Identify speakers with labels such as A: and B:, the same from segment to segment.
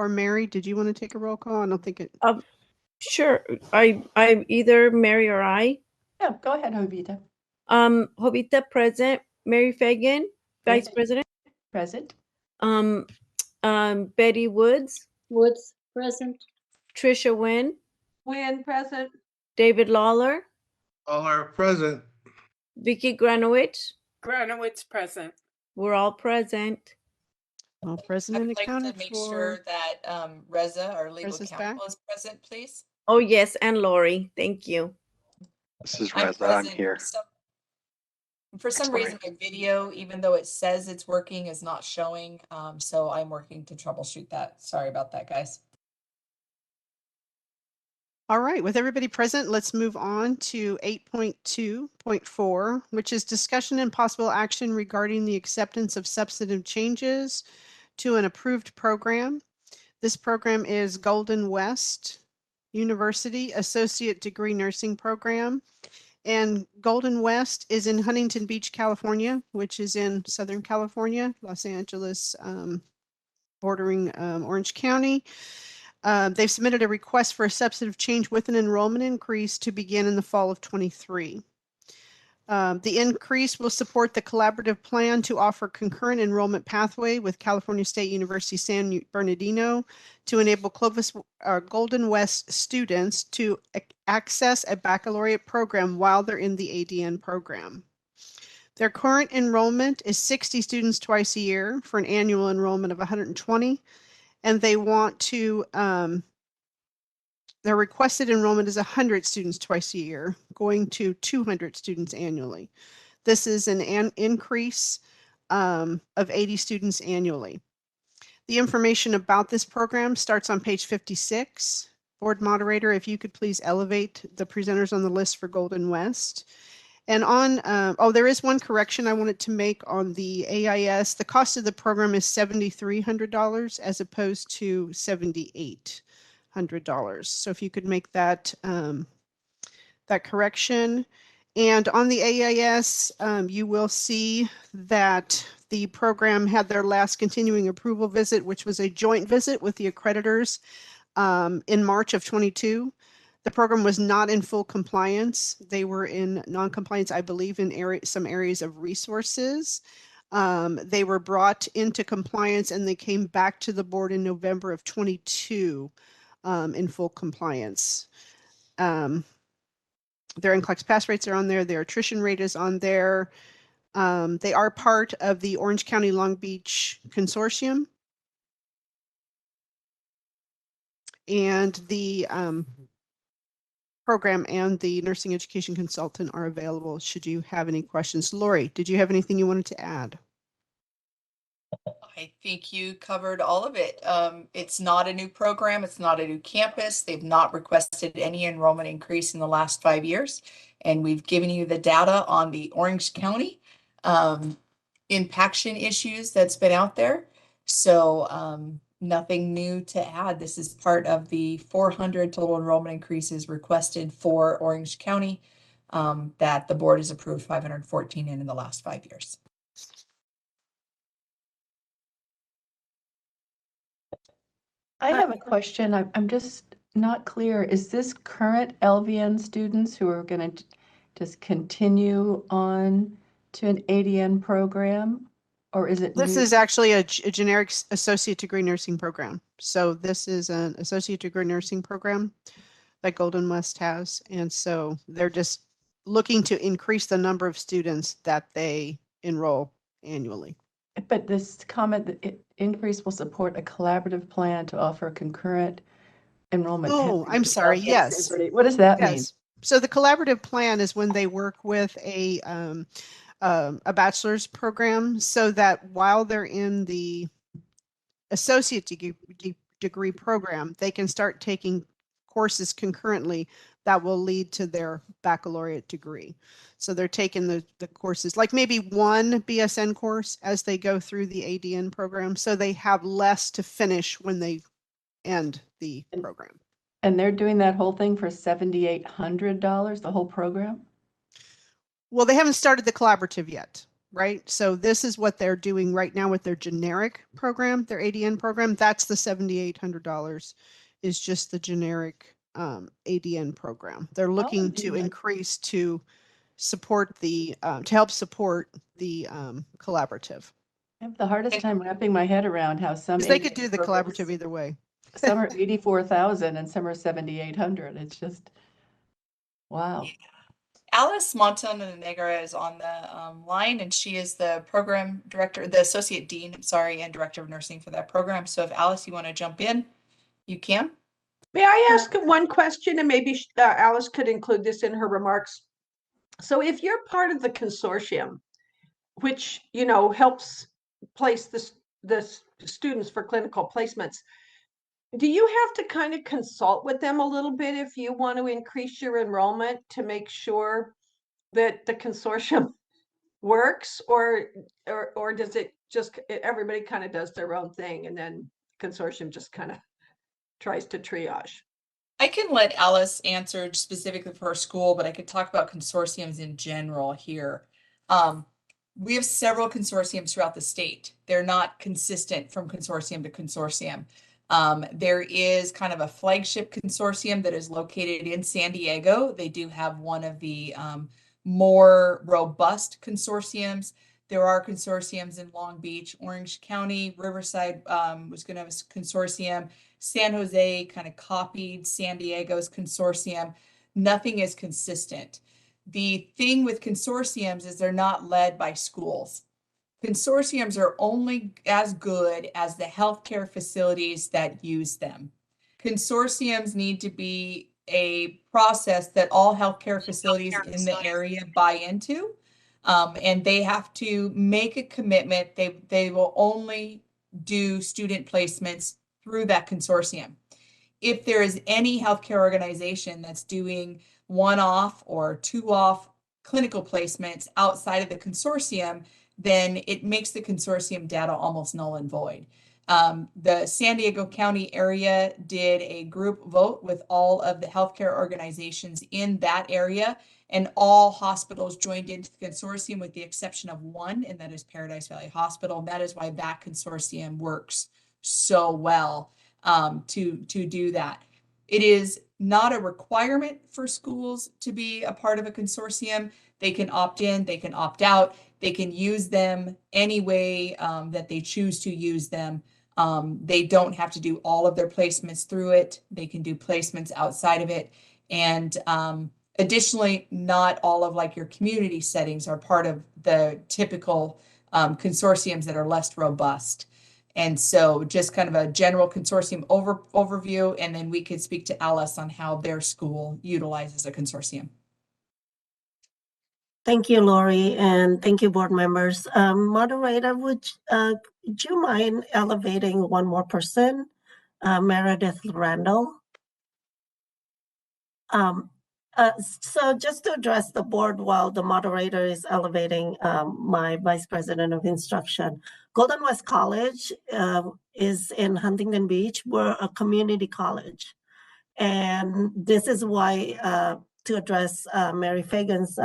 A: or Mary, did you want to take a roll call? I don't think it.
B: Sure. I'm either Mary or I.
C: Yeah, go ahead, Jovita.
B: Jovita present. Mary Fagan, Vice President.
C: Present.
B: Betty Woods.
D: Woods, present.
B: Trisha Wynn.
E: Wynn, present.
B: David Lawler.
F: Lawler, present.
B: Vicky Granowitz.
E: Granowitz, present.
B: We're all present.
A: All present and
G: I'd like
A: accounted
G: to make
A: for.
G: sure that Reza, our legal
A: Reza's
G: counsel,
A: back.
G: is present, please.
B: Oh, yes, and Lori. Thank you.
H: This is
G: I'm
H: Reza. I'm
G: present.
H: here.
G: For some reason, my video, even though it says it's working, is not showing. So I'm working to troubleshoot that. Sorry about that, guys.
A: All right, with everybody present, let's move on to 8.2.4, which is discussion and possible action regarding the acceptance of substantive changes to an approved program. This program is Golden West University Associate Degree Nursing Program. And Golden West is in Huntington Beach, California, which is in Southern California, Los Angeles, bordering Orange County. They've submitted a request for a substantive change with an enrollment increase to begin in the fall of 23. The increase will support the collaborative plan to offer concurrent enrollment pathway with California State University San Bernardino to enable Golden West students to access a baccalaureate program while they're in the ADN program. Their current enrollment is 60 students twice a year for an annual enrollment of 120, and they want to their requested enrollment is 100 students twice a year, going to 200 students annually. This is an increase of 80 students annually. The information about this program starts on page 56. Board moderator, if you could please elevate the presenters on the list for Golden West. And on, there is one correction I wanted to make on the AIS. The cost of the program is $7,300 as opposed to $7,800. So if you could make that that correction. And on the AIS, you will see that the program had their last continuing approval visit, which was a joint visit with the accreditors in March of 22. The program was not in full compliance. They were in non-compliance, I believe, in some areas of resources. They were brought into compliance and they came back to the board in November of 22 in full compliance. Their NCLEX pass rates are on there. Their attrition rate is on there. They are part of the Orange County Long Beach Consortium. And the program and the nursing education consultant are available should you have any questions. Lori, did you have anything you wanted to add?
G: I think you covered all of it. It's not a new program. It's not a new campus. They've not requested any enrollment increase in the last 5 years. And we've given you the data on the Orange County impaction issues that's been out there. So nothing new to add. This is part of the 400 total enrollment increases requested for Orange County that the board has approved 514 in the last 5 years.
C: I have a question. I'm just not clear. Is this current LVN students who are going to just continue on to an ADN program? Or is it
A: This
C: new?
A: is actually a generic associate degree nursing program. So this is an associate degree nursing program that Golden West has. And so they're just looking to increase the number of students that they enroll annually.
C: But this comment that increase will support a collaborative plan to offer concurrent enrollment.
A: Oh, I'm sorry. Yes.
C: What does that mean?
A: Yes. So the collaborative plan is when they work with a bachelor's program so that while they're in the associate degree program, they can start taking courses concurrently that will lead to their baccalaureate degree. So they're taking the courses, like maybe one BSN course as they go through the ADN program. So they have less to finish when they end the program.
C: And they're doing that whole thing for $7,800, the whole program?
A: Well, they haven't started the collaborative yet. right? So this is what they're doing right now with their generic program, their ADN program. That's the $7,800 is just the generic ADN program. They're looking to
C: nice.
A: increase to support the, to help support the collaborative.
C: I have the hardest time wrapping my head around how some.
A: Because they could
C: ADN
A: do the
C: programs-
A: collaborative either way.
C: Some are 84,000 and some are 7,800. It's just, wow.
G: Alice Montanegra is on the line, and she is the program director, the associate dean, I'm sorry, and director of nursing for that program. So if Alice, you want to jump in, you can.
E: May I ask one question, and maybe Alice could include this in her remarks? So if you're part of the consortium, which, you know, helps place the students for clinical placements, do you have to kind of consult with them a little bit if you want to increase your enrollment to make sure that the consortium works, or does it just, everybody kind of does their own thing and then consortium just kind of tries to triage?
G: I can let Alice answer specifically for her school, but I could talk about consortiums in general here. We have several consortiums throughout the state. They're not consistent from consortium to consortium. There is kind of a flagship consortium that is located in San Diego. They do have one of the more robust consortiums. There are consortiums in Long Beach, Orange County, Riverside was going to have a consortium. San Jose kind of copied San Diego's consortium. Nothing is consistent. The thing with consortiums is they're not led by schools. Consortiums are only as good as the healthcare facilities that use them. Consortiums need to be a process that all healthcare facilities in the area buy into, and they have to make a commitment. They will only do student placements through that consortium. If there is any healthcare organization that's doing one-off or two-off clinical placements outside of the consortium, then it makes the consortium data almost null and void. The San Diego County area did a group vote with all of the healthcare organizations in that area, and all hospitals joined into the consortium with the exception of one, and that is Paradise Valley Hospital. And that is why that consortium works so well to do that. It is not a requirement for schools to be a part of a consortium. They can opt in, they can opt out, they can use them any way that they choose to use them. They don't have to do all of their placements through it. They can do placements outside of it. And additionally, not all of like your community settings are part of the typical consortiums that are less robust. And so just kind of a general consortium overview, and then we could speak to Alice on how their school utilizes a consortium.
D: Thank you, Lori, and thank you, board members. Moderator, would you mind elevating one more person, Meredith Randall? So just to address the board while the moderator is elevating my vice president of instruction, Golden West College is in Huntington Beach. We're a community college. And this is why, to address Mary Fagan's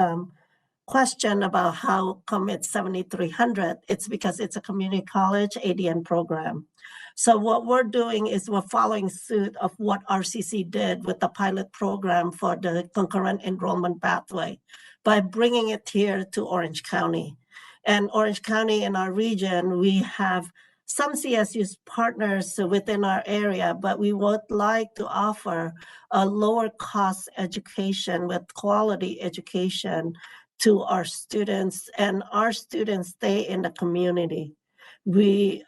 D: question about how come it's 7,300, it's because it's a community college ADN program. So what we're doing is we're following suit of what RCC did with the pilot program for the concurrent enrollment pathway by bringing it here to Orange County. And Orange County in our region, we have some CSU's partners within our area, but we would like to offer a lower cost education with quality education to our students, and our students stay in the community.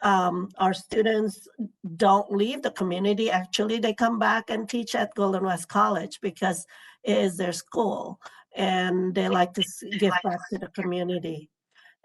D: Our students don't leave the community. Actually, they come back and teach at Golden West College because it is their school and they like to give back to the community.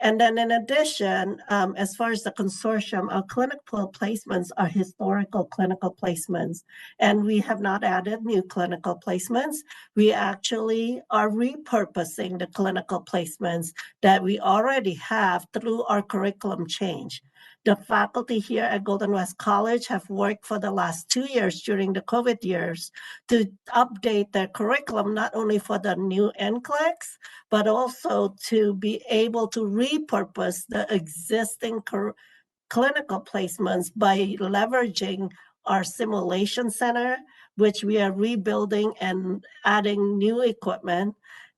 D: And then in addition, as far as the consortium, our clinical placements are historical clinical placements, and we have not added new clinical placements. We actually are repurposing the clinical placements that we already have through our curriculum change. The faculty here at Golden West College have worked for the last 2 years during the COVID years to update their curriculum, not only for the new NCLEX, but also to be able to repurpose the existing clinical placements by leveraging our simulation center, which we are rebuilding and adding new equipment,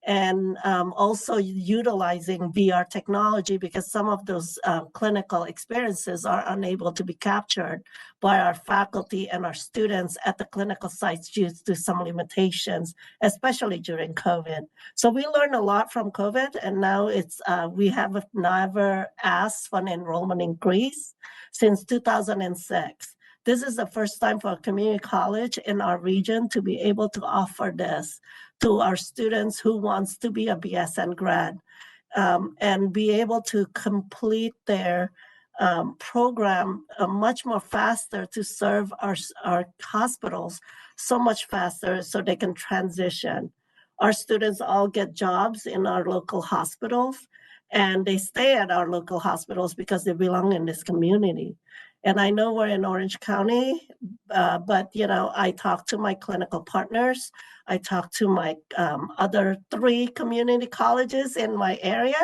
D: and also utilizing VR technology, because some of those clinical experiences are unable to be captured by our faculty and our students at the clinical sites due to some limitations, especially during COVID. So we learned a lot from COVID, and now we have never asked for an enrollment increase since 2006. This is the first time for a community college in our region to be able to offer this to our students who wants to be a BSN grad, and be able to complete their program much more faster to serve our hospitals so much faster so they can transition. Our students all get jobs in our local hospitals, and they stay at our local hospitals because they belong in this community. And I know we're in Orange County, but I talk to my clinical partners. I talk to my other 3 community colleges in my area,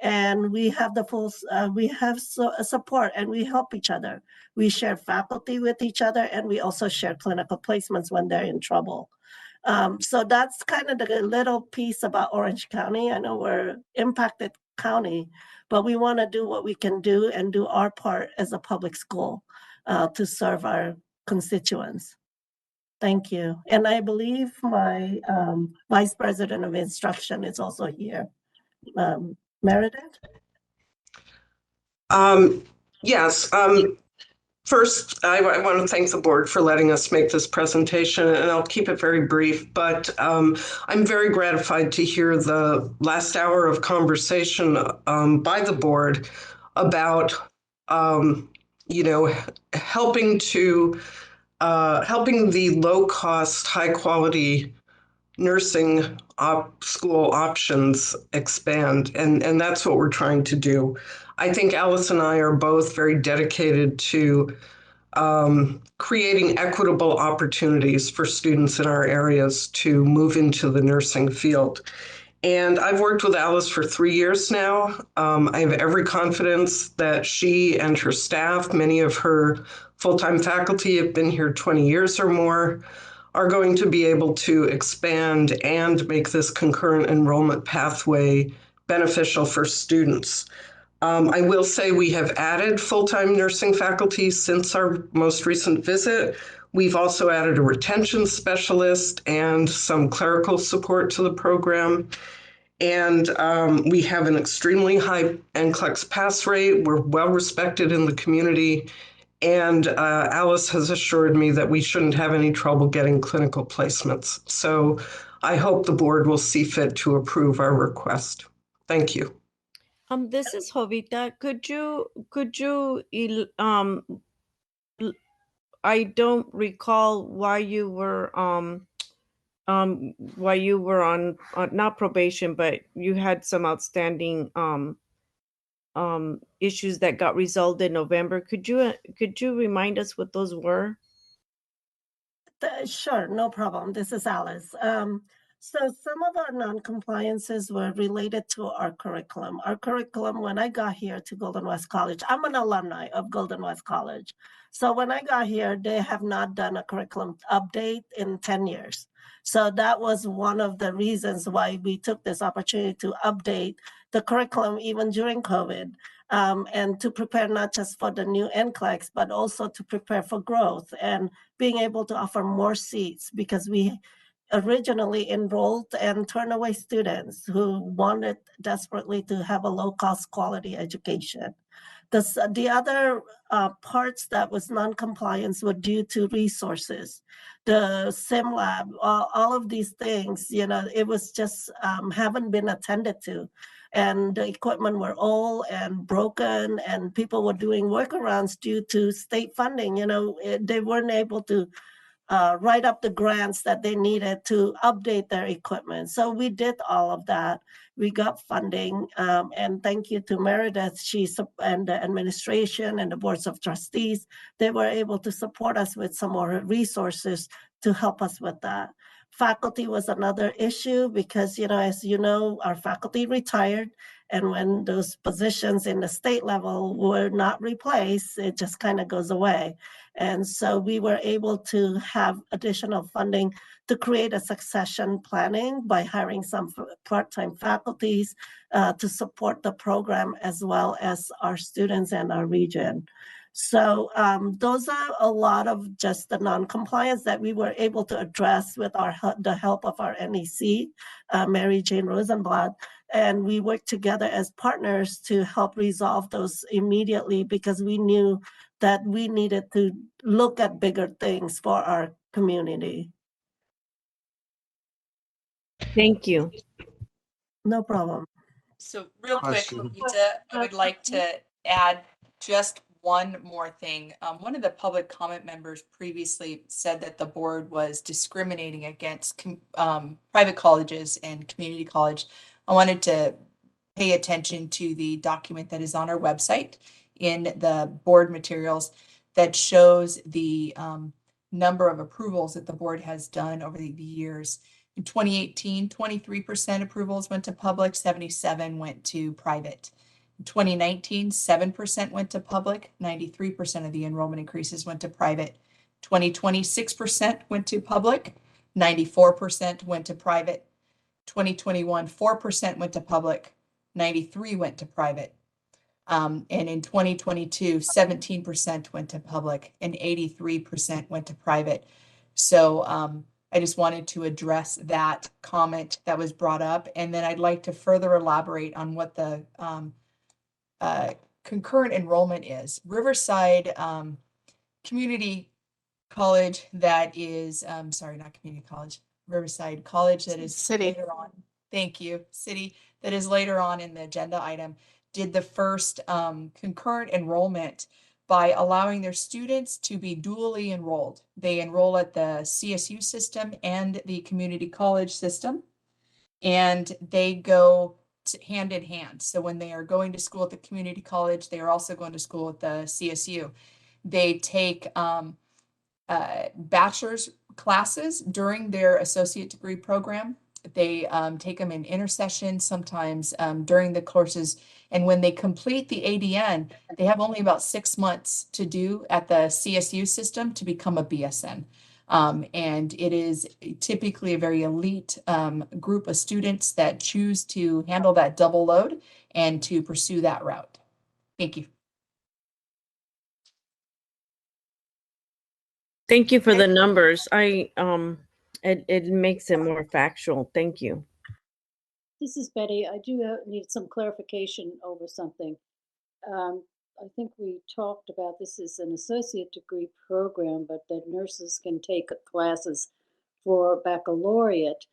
D: and we have support, and we help each other. We share faculty with each other, and we also share clinical placements when they're in trouble. So that's kind of the little piece about Orange County. I know we're impacted county, but we want to do what we can do and do our part as a public school to serve our constituents. Thank you. And I believe my Vice President of Instruction is also here. Meredith?
H: Yes. First, I want to thank the board for letting us make this presentation, and I'll keep it very brief, but I'm very gratified to hear the last hour of conversation by the board about, helping the low-cost, high-quality nursing school options expand, and that's what we're trying to do. I think Alice and I are both very dedicated to creating equitable opportunities for students in our areas to move into the nursing field. And I've worked with Alice for 3 years now. I have every confidence that she and her staff, many of her full-time faculty have been here 20 years or more, are going to be able to expand and make this concurrent enrollment pathway beneficial for students. I will say we have added full-time nursing faculty since our most recent visit. We've also added a retention specialist and some clerical support to the program. And we have an extremely high NCLEX pass rate. We're well respected in the community. And Alice has assured me that we shouldn't have any trouble getting clinical placements. So I hope the board will see fit to approve our request. Thank you.
B: This is Jovita. Could you I don't recall why you were on not probation, but you had some outstanding issues that got resolved in November. Could you remind us what those were?
D: Sure, no problem. This is Alice. So some of our non-compliances were related to our curriculum. Our curriculum, when I got here to Golden West College, I'm an alumni of Golden West College. So when I got here, they have not done a curriculum update in 10 years. So that was one of the reasons why we took this opportunity to update the curriculum even during COVID, and to prepare not just for the new NCLEX, but also to prepare for growth and being able to offer more seats, because we originally enrolled and turned away students who wanted desperately to have a low-cost quality education. The other parts that was non-compliance were due to resources. The sim lab, all of these things, it was just haven't been attended to. And the equipment were old and broken, and people were doing workarounds due to state funding. They weren't able to write up the grants that they needed to update their equipment. So we did all of that. We got funding, and thank you to Meredith, and the administration and the boards of trustees. They were able to support us with some more resources to help us with that. Faculty was another issue because, as you know, our faculty retired, and when those positions in the state level were not replaced, it just kind of goes away. And so we were able to have additional funding to create a succession planning by hiring some part-time faculties to support the program as well as our students and our region. So those are a lot of just the non-compliance that we were able to address with the help of our NEC, Mary Jane Rosenblatt, and we worked together as partners to help resolve those immediately because we knew that we needed to look at bigger things for our community.
B: Thank you.
D: No problem.
G: So real quick,
F: Question.
G: Lisa, I would like to add just one more thing. One of the public comment members previously said that the board was discriminating against private colleges and community college. I wanted to pay attention to the document that is on our website in the board materials that shows the number of approvals that the board has done over the years. In 2018, 23% approvals went to public, 77 went to private. In 2019, 7% went to public, 93% of the enrollment increases went to private. 2020, 6% went to public, 94% went to private. 2021, 4% went to public, 93 went to private. And in 2022, 17% went to public and 83% went to private. So I just wanted to address that comment that was brought up. And then I'd like to further elaborate on what the concurrent enrollment is. Riverside Community College that is, sorry, not community college, Riverside College that is
A: City.
G: later on. Thank you, City, that is later on in the agenda item, did the first concurrent enrollment by allowing their students to be dually enrolled. They enroll at the CSU system and the community college system, and they go hand in hand. So when they are going to school at the community college, they are also going to school at the CSU. They take bachelor's classes during their associate degree program. They take them in intersession, sometimes during the courses. And when they complete the ADN, they have only about 6 months to do at the CSU system to become a BSN. And it is typically a very elite group of students that choose to handle that double load and to pursue that route. Thank you.
B: Thank you for the numbers. It makes it more factual. Thank you.
I: This is Betty. I do need some clarification over something. I think we talked about this as an associate degree program, but that nurses can take classes for baccalaureate.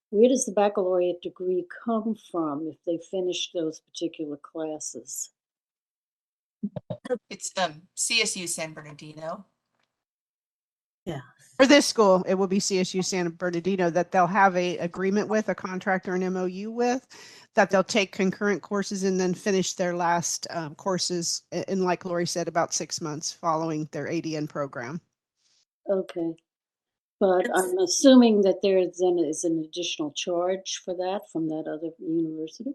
I: Where does the baccalaureate degree come from if they finish those particular classes?
G: It's CSU San Bernardino.
D: Yeah.
A: For this school, it will be CSU San Bernardino that they'll have a agreement with, a contract or an MOU with, that they'll take concurrent courses and then finish their last courses in, like Lori said, about 6 months following their ADN program.
I: Okay. But I'm assuming that there then is an additional charge for that from that other university?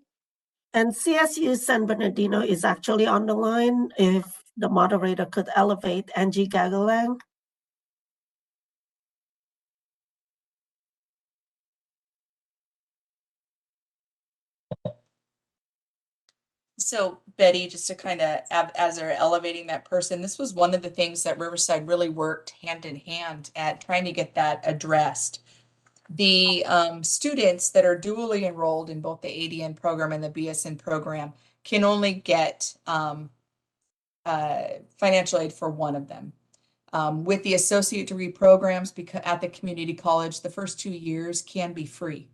D: And CSU San Bernardino is actually on the line. If the moderator could elevate Angie Gagalang.
G: So Betty, just to kind of, as they're elevating that person, this was one of the things that Riverside really worked hand in hand at trying to get that addressed. The students that are dually enrolled in both the ADN program and the BSN program can only get financial aid for one of them. With the associate degree programs, because at the community college, the first 2 years can be free.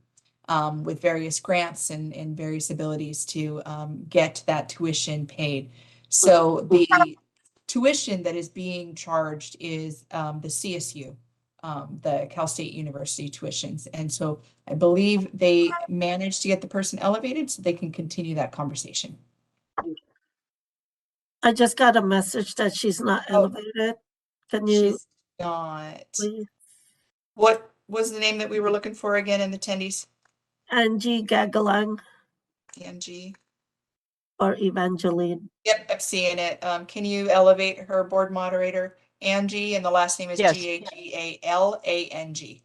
G: With various grants and various abilities to get that tuition paid. So the tuition that is being charged is the CSU the Cal State University tuitions. And so I believe they managed to get the person elevated so they can continue that conversation.
D: I just got a message that she's not elevated. Can you
G: She's not.
D: please?
G: What was the name that we were looking for again in the attendees?
D: Angie Gagalang
G: Angie.
D: or Evangeline?
G: Yep, I'm seeing it. Can you elevate her board moderator, Angie, and the last name is
A: Yes.
G: Gagalang.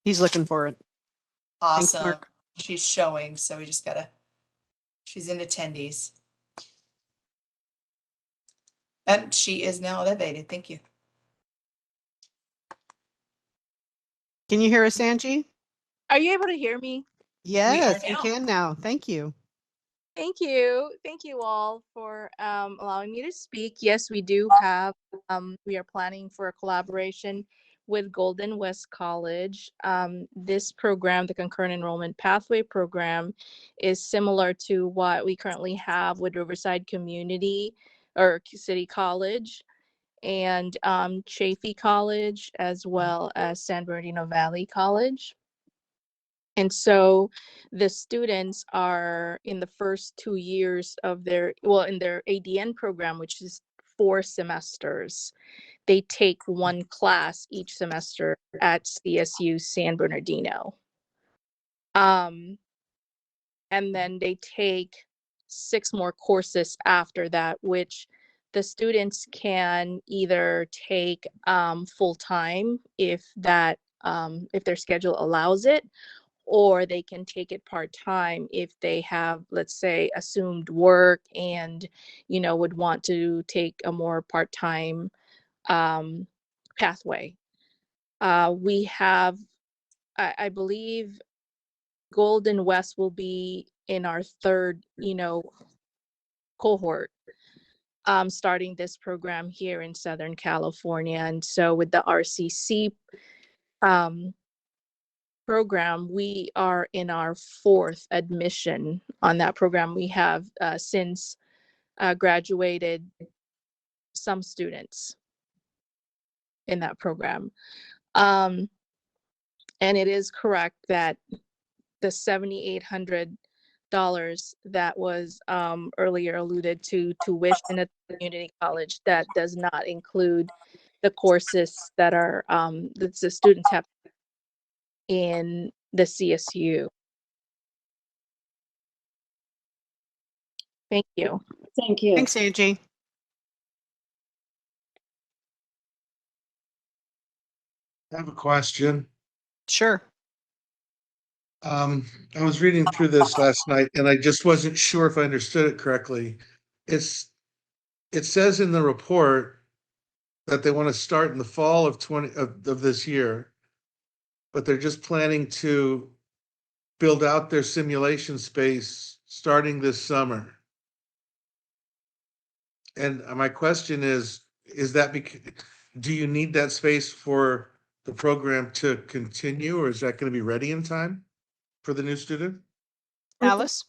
A: He's looking for it. Thanks,
G: Awesome.
A: Mark.
G: She's showing, so we just gotta, she's in attendees. And she is now elevated. Thank you.
A: Can you hear us, Angie?
J: Are you able to hear me?
A: Yes, we
G: now.
A: can now. Thank you.
J: Thank you. Thank you all for allowing me to speak. Yes, we do have, we are planning for a collaboration with Golden West College. This program, the Concurrent Enrollment Pathway Program, is similar to what we currently have with Riverside Community or City College and Chaffey College, as well as San Bernardino Valley College. And so the students are in the first 2 years of their, well, in their ADN program, which is 4 semesters, they take 1 class each semester at CSU San Bernardino. And then they take 6 more courses after that, which the students can either take full-time if that, if their schedule allows it, or they can take it part-time if they have, let's say, assumed work and, you know, would want to take a more part-time pathway. We have, I believe Golden West will be in our 3rd, you know, cohort, starting this program here in Southern California. And so with the RCC program, we are in our 4th admission on that program. We have since graduated some students in that program. And it is correct that the $7,800 that was earlier alluded to tuition at the community college, that does not include the courses that are that the students have in the CSU. Thank you.
I: Thank you.
A: Thanks, Angie.
F: I have a question.
A: Sure.
F: I was reading through this last night and I just wasn't sure if I understood it correctly. It says in the report that they want to start in the fall of this year, but they're just planning to build out their simulation space starting this summer. And my question is that do you need that space for the program to continue, or is that going to be ready in time for the new student?
A: Alice?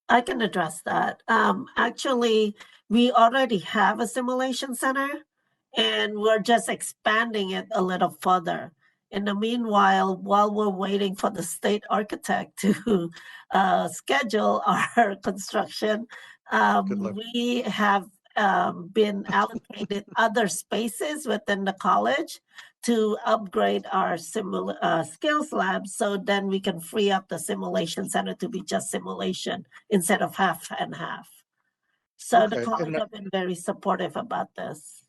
D: I can address that. Actually, we already have a simulation center and we're just expanding it a little further. In the meanwhile, while we're waiting for the state architect to schedule our construction, we have been allocated other spaces within the college to upgrade our skills lab, so then we can free up the simulation center to be just simulation instead of half and half. So the
F: Okay,
D: college have been very supportive about this.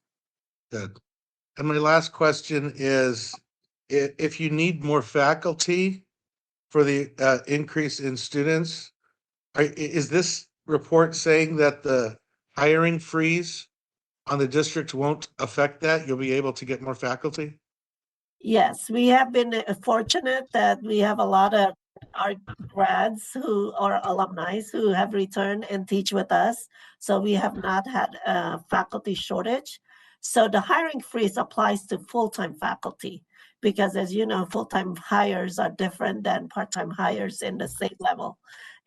F: Good. And my last question is, if you need more faculty for the increase in students, is this report saying that the hiring freeze on the district won't affect that? You'll be able to get more faculty?
D: Yes, we have been fortunate that we have a lot of our grads who are alumni who have returned and teach with us. So we have not had a faculty shortage. So the hiring freeze applies to full-time faculty because, as you know, full-time hires are different than part-time hires in the state level.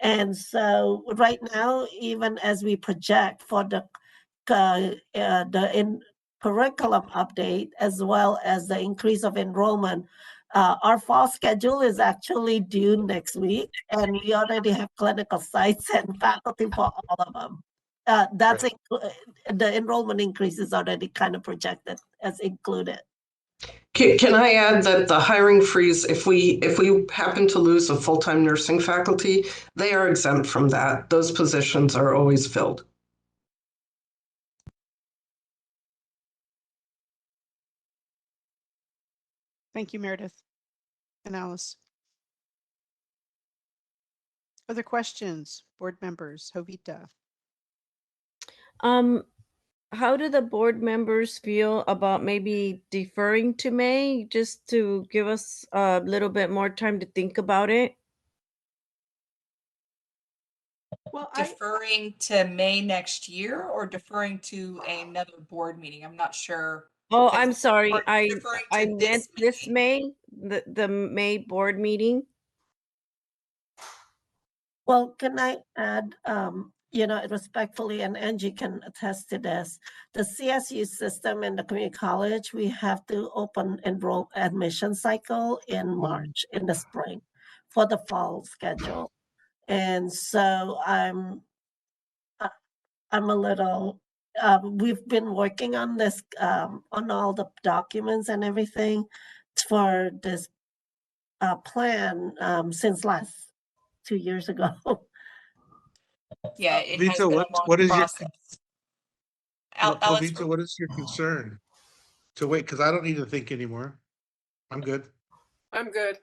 D: And so right now, even as we project for the curriculum update as well as the increase of enrollment. Our fall schedule is actually due next week, and we already have clinical sites and faculty for all of them. The enrollment increase is already kind of projected as included.
H: Can I add that the hiring freeze, if we happen to lose a full-time nursing faculty, they are exempt from that. Those positions are always filled.
A: Thank you, Meredith and Alice. Other questions, board members? Jovita.
B: How do the board members feel about maybe deferring to May just to give us a little bit more time to think about it?
E: Well,
G: Deferring to May next year or deferring to another board meeting? I'm not sure.
B: Oh,
G: Because
B: I'm sorry.
G: we're
B: I
G: deferring
B: I
G: to
B: meant this
G: meeting.
B: May, the May board meeting.
D: Well, can I add, respectfully, and Angie can attest to this, the CSU system in the community college, we have to open enroll admission cycle in March, in the spring, for the fall schedule. And so I'm a little, we've been working on this, on all the documents and everything for this plan since last 2 years ago.
G: Yeah, it has
F: Vito,
G: been a
F: what
G: long
F: is your
G: process. Alice,
F: Vito, what is your concern? To wait, because I don't need to think anymore. I'm good.
K: I'm good.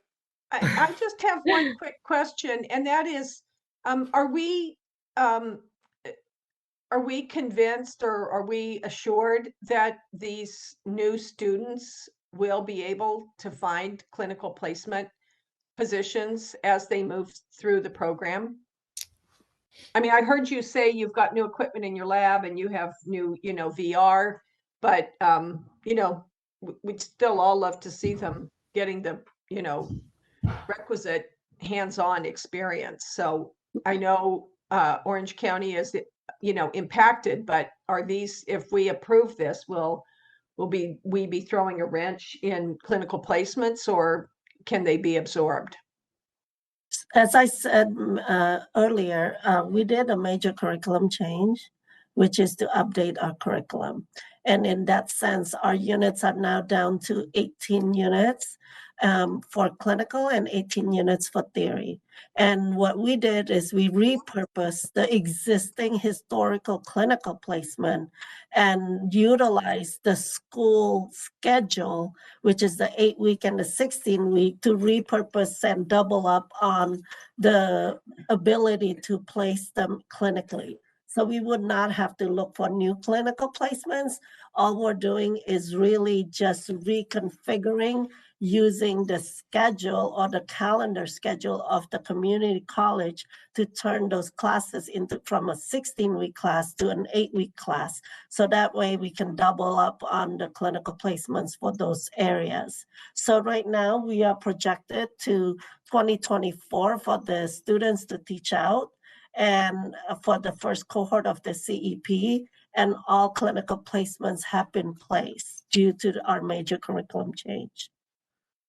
E: I just have one quick question, and that is, are we convinced or are we assured that these new students will be able to find clinical placement positions as they move through the program? I mean, I heard you say you've got new equipment in your lab and you have new, VR, but, we'd still all love to see them getting the, requisite hands-on experience. So I know Orange County is, impacted, but are these, if we approve this, will we be throwing a wrench in clinical placements, or can they be absorbed?
D: As I said earlier, we did a major curriculum change, which is to update our curriculum. And in that sense, our units are now down to 18 units for clinical and 18 units for theory. And what we did is we repurposed the existing historical clinical placement and utilized the school schedule, which is the 8-week and the 16-week, to repurpose and double up on the ability to place them clinically. So we would not have to look for new clinical placements. All we're doing is really just reconfiguring using the schedule or the calendar schedule of the community college to turn those classes into from a 16-week class to an 8-week class. So that way we can double up on the clinical placements for those areas. So right now we are projected to 2024 for the students to teach out, and for the first cohort of the CEP, and all clinical placements have been placed due to our major curriculum change.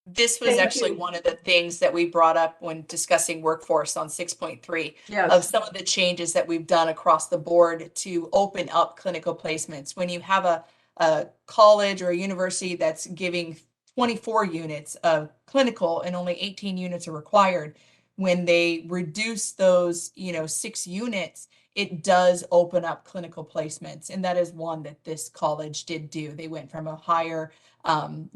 G: This was
E: Thank
G: actually
E: you.
G: one of the things that we brought up when discussing workforce on 6.3
E: Yes.
G: of some of the changes that we've done across the board to open up clinical placements. When you have a college or a university that's giving 24 units of clinical and only 18 units are required, when they reduce those, 6 units, it does open up clinical placements. And that is one that this college did do. They went from a higher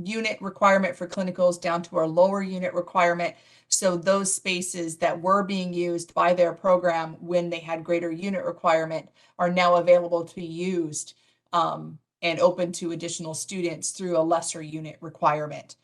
G: unit requirement for clinicals down to a lower unit requirement. So those spaces that were being used by their program when they had greater unit requirement are now available to be used and open to additional students through a lesser unit requirement.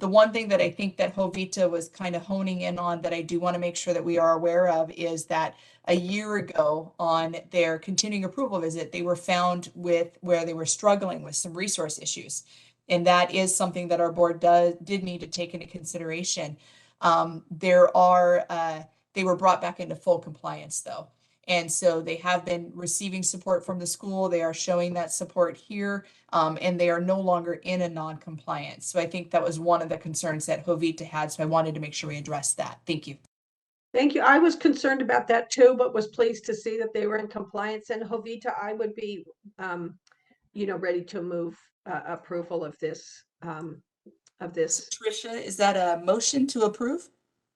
G: The one thing that I think that Jovita was kind of honing in on that I do want to make sure that we are aware of is that a year ago on their continuing approval visit, they were found with where they were struggling with some resource issues. And that is something that our board did need to take into consideration. They were brought back into full compliance though. And so they have been receiving support from the school. They are showing that support here, and they are no longer in a non-compliance. So I think that was one of the concerns that Jovita had. So I wanted to make sure we addressed that. Thank you.
E: Thank you. I was concerned about that too, but was pleased to see that they were in compliance. And Jovita, I would be, ready to move approval of this.
G: Tricia, is that a motion to approve?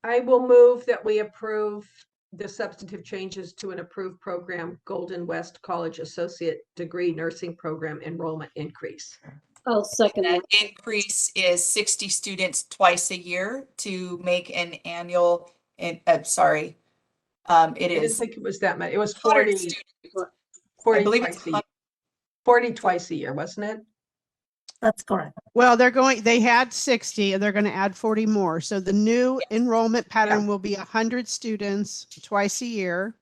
E: I will move that we approve the substantive changes to an approved program, Golden West College Associate Degree Nursing Program enrollment increase.
I: I'll second
G: That
I: that.
G: increase is 60 students twice a year to make an annual, it
E: I didn't
G: is
E: think it was that many. It was
G: 100
E: 40,
G: students.
E: 40
G: I believe
E: twice
G: it's
E: a year. 40 twice a year, wasn't it?
D: That's correct.
A: Well, they had 60 and they're going to add 40 more. So the new enrollment pattern will be 100 students twice a year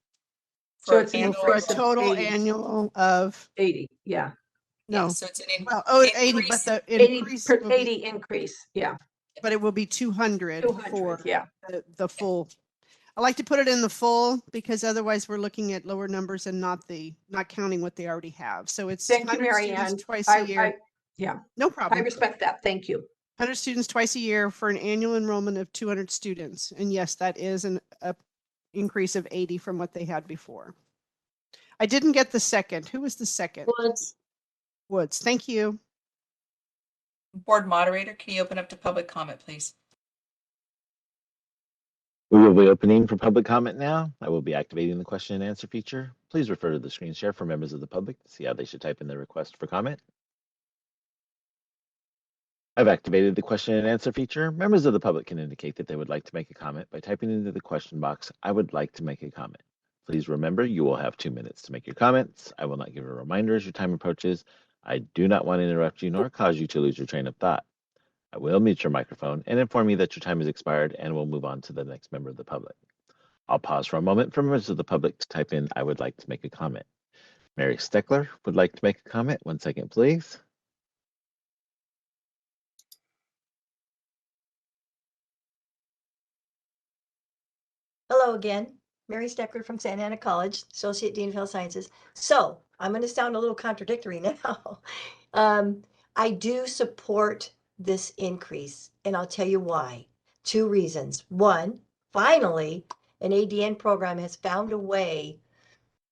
E: So it's an
G: annual
A: for a
E: increase of
A: total
E: 80.
A: annual of,
E: 80, yeah.
A: no,
G: Yeah, so it's an
A: well, 80, but
G: increase.
A: the
E: 80,
A: increase will be,
E: 80 increase, yeah.
A: but it will be 200 for
E: 200, yeah.
A: the full. I like to put it in the full because otherwise we're looking at lower numbers and not counting what they already have. So it's
E: Thank you,
A: 100
E: Mary
A: students
E: Ann.
A: twice a year.
E: Yeah,
A: No
E: I
A: problem.
E: respect that. Thank you.
A: 100 students twice a year for an annual enrollment of 200 students. And yes, that is an increase of 80 from what they had before. I didn't get the second. Who was the second?
I: Woods.
A: Woods. Thank you.
G: Board moderator, can you open up to public comment, please?
K: We will be opening for public comment now. I will be activating the question and answer feature. Please refer to the screen share for members of the public to see how they should type in their request for comment. I've activated the question and answer feature. Members of the public can indicate that they would like to make a comment by typing into the question box, "I would like to make a comment." Please remember, you will have 2 minutes to make your comments. I will not give a reminder as your time approaches. I do not want to interrupt you nor cause you to lose your train of thought. I will mute your microphone and inform you that your time has expired and we'll move on to the next member of the public. I'll pause for a moment for members of the public to type in, "I would like to make a comment." Mary Steckler would like to make a comment. 1 second, please.
L: Hello again, Mary Steckler from Santa Ana College, Associate Dean of Health Sciences. So I'm going to sound a little contradictory now. I do support this increase, and I'll tell you why. 2 reasons. One, finally, an ADN program has found a way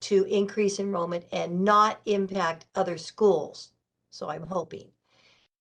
L: to increase enrollment and not impact other schools. So I'm hoping.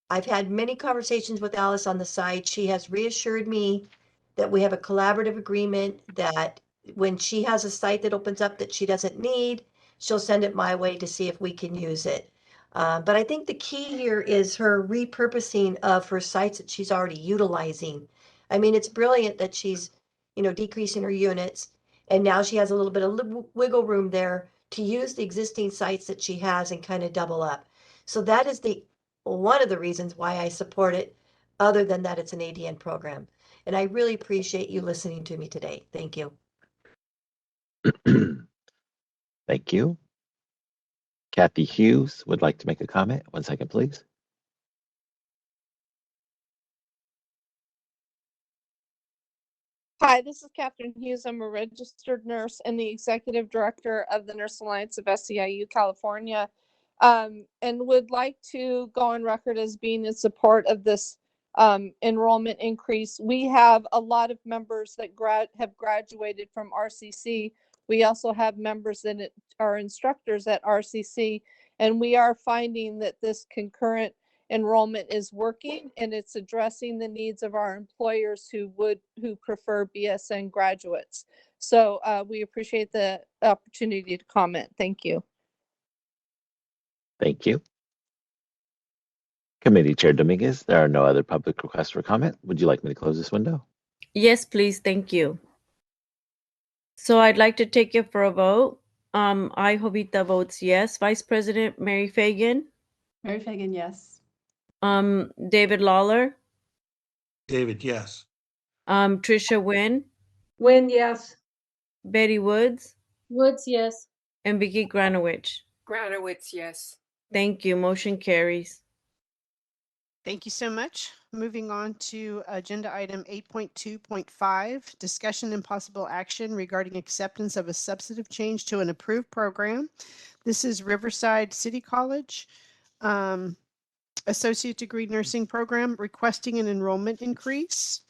L: I've had many conversations with Alice on the side. She has reassured me that we have a collaborative agreement, that when she has a site that opens up that she doesn't need, she'll send it my way to see if we can use it. But I think the key here is her repurposing of her sites that she's already utilizing. I mean, it's brilliant that she's, decreasing her units, and now she has a little bit of wiggle room there to use the existing sites that she has and kind of double up. So that is one of the reasons why I support it, other than that it's an ADN program. And I really appreciate you listening to me today. Thank you.
K: Thank you. Kathy Hughes would like to make a comment. 1 second, please.
J: Hi, this is Catherine Hughes. I'm a registered nurse and the executive director of the Nurse Alliance of SEIU California, and would like to go on record as being in support of this enrollment increase. We have a lot of members that have graduated from RCC. We also have members that are instructors at RCC, and we are finding that this concurrent enrollment is working, and it's addressing the needs of our employers who prefer BSN graduates. So we appreciate the opportunity to comment. Thank you.
K: Thank you. Committee Chair Dominguez, there are no other public requests for comment. Would you like me to close this window?
B: Yes, please. Thank you. So I'd like to take it for a vote. I, Jovita, votes yes. Vice President Mary Fagan.
C: Mary Fagan, yes.
B: David Lawler.
F: David, yes.
B: Tricia Nguyen.
E: Nguyen, yes.
B: Betty Woods.
I: Woods, yes.
B: And Vicki Granowich.
M: Granowitz, yes.
B: Thank you. Motion carries.
A: Thank you so much. Moving on to agenda item 8.2.5, discussion and possible action regarding acceptance of a substantive change to an approved program. This is Riverside City College Associate Degree Nursing Program requesting an enrollment increase.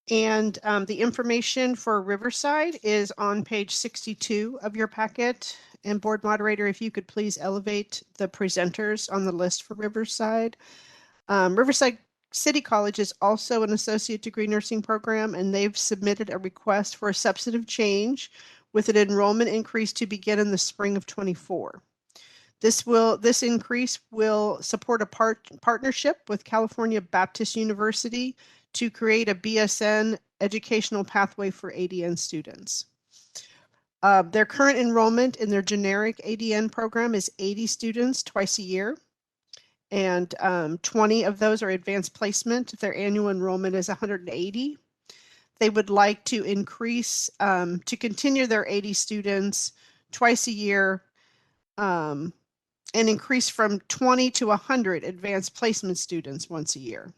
A: And the information for Riverside is on page 62 of your packet. And board moderator, if you could please elevate the presenters on the list for Riverside. Riverside City College is also an associate degree nursing program, and they've submitted a request for a substantive change with an enrollment increase to begin in the spring of 24. This increase will support a partnership with California Baptist University to create a BSN educational pathway for ADN students. Their current enrollment in their generic ADN program is 80 students twice a year, and 20 of those are advanced placement. Their annual enrollment is 180. They would like to increase, to continue their 80 students twice a year, and increase from 20 to 100 advanced placement students once a year.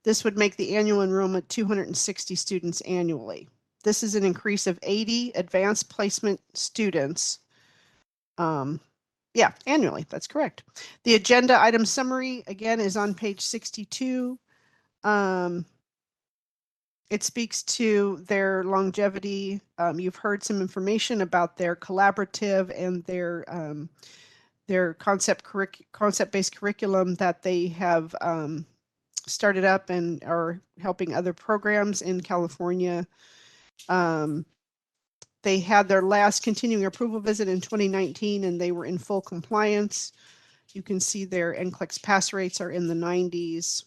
A: This would make the annual enrollment 260 students annually. This is an increase of 80 advanced placement students. Annually, that's correct. The agenda item summary, again, is on page 62. It speaks to their longevity. You've heard some information about their collaborative and their concept-based curriculum that they have started up and are helping other programs in California. They had their last continuing approval visit in 2019, and they were in full compliance. You can see their NCLEX pass rates are in the 90s,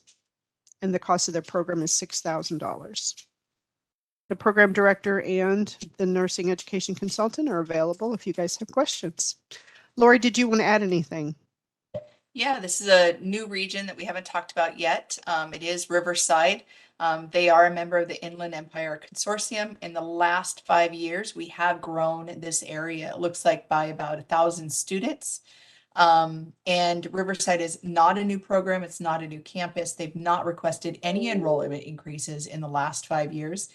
A: and the cost of their program is $6,000. The program director and the nursing education consultant are available if you guys have questions. Lori, did you want to add anything?
G: Yeah, this is a new region that we haven't talked about yet. It is Riverside. They are a member of the Inland Empire Consortium. In the last 5 years, we have grown this area, it looks like by about 1,000 students. And Riverside is not a new program. It's not a new campus. They've not requested any enrollment increases in the last 5 years.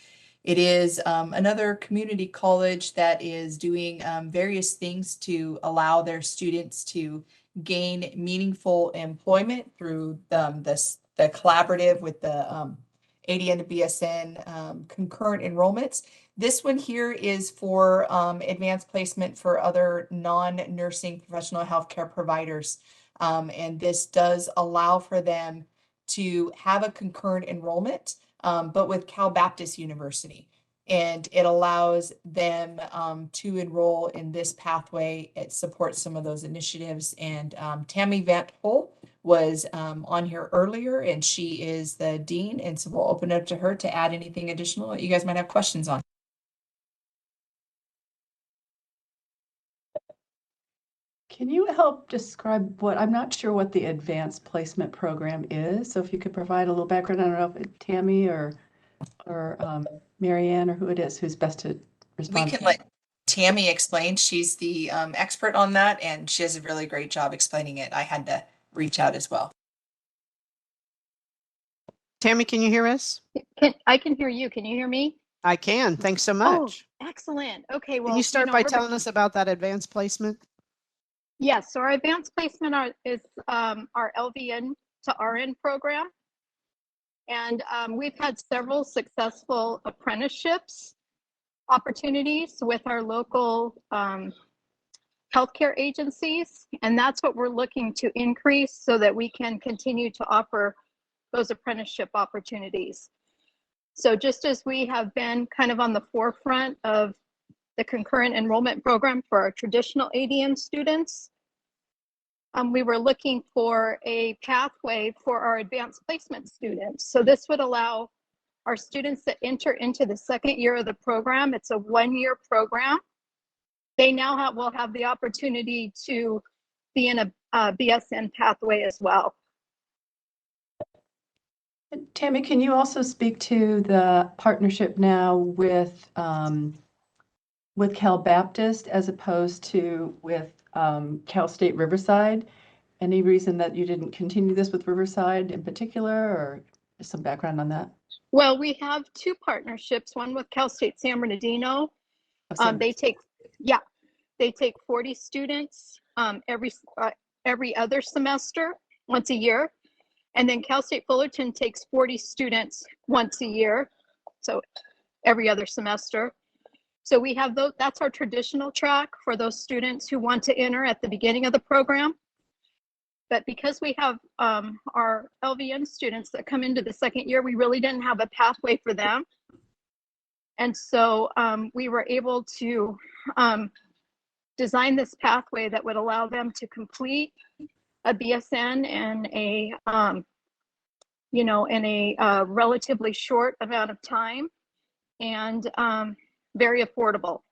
G: It is another community college that is doing various things to allow their students to gain meaningful employment through the collaborative with the ADN to BSN concurrent enrollments. This one here is for advanced placement for other non-nursing professional healthcare providers. And this does allow for them to have a concurrent enrollment, but with Cal Baptist University. And it allows them to enroll in this pathway. It supports some of those initiatives. And Tammy Vant Hole was on here earlier, and she is the dean. And so we'll open it up to her to add anything additional that you guys might have questions on.
C: Can you help describe I'm not sure what the advanced placement program is. So if you could provide a little background, I don't know if it's Tammy or Marianne or who it is who's best to respond.
G: We can let Tammy explain. She's the expert on that, and she does a really great job explaining it. I had to reach out as well.
A: Tammy, can you hear us?
I: I can hear you. Can you hear me?
A: I can. Thanks so much.
I: Oh, excellent. Okay, well,
A: Can you start by
I: Riverside-
A: telling us about that advanced placement?
I: Yes, so our advanced placement is our LVN to RN program. And we've had several successful apprenticeships opportunities with our local healthcare agencies. And that's what we're looking to increase so that we can continue to offer those apprenticeship opportunities. So just as we have been kind of on the forefront of the concurrent enrollment program for our traditional ADN students, we were looking for a pathway for our advanced placement students. So this would allow our students that enter into the second year of the program, it's a 1-year program. They now will have the opportunity to be in a BSN pathway as well.
C: Tammy, can you also speak to the partnership now with Cal Baptist as opposed to with Cal State Riverside? Any reason that you didn't continue this with Riverside in particular, or some background on that?
M: Well, we have two partnerships, one with Cal State San Bernardino. They take 40 students every other semester, once a year. And then Cal State Fullerton takes 40 students once a year, so every other semester. So we have those, that's our traditional track for those students who want to enter at the beginning of the program. But because we have our LVN students that come into the second year, we really didn't have a pathway for them. And so we were able to design this pathway that would allow them to complete a BSN in a, relatively short amount of time, and very affordable.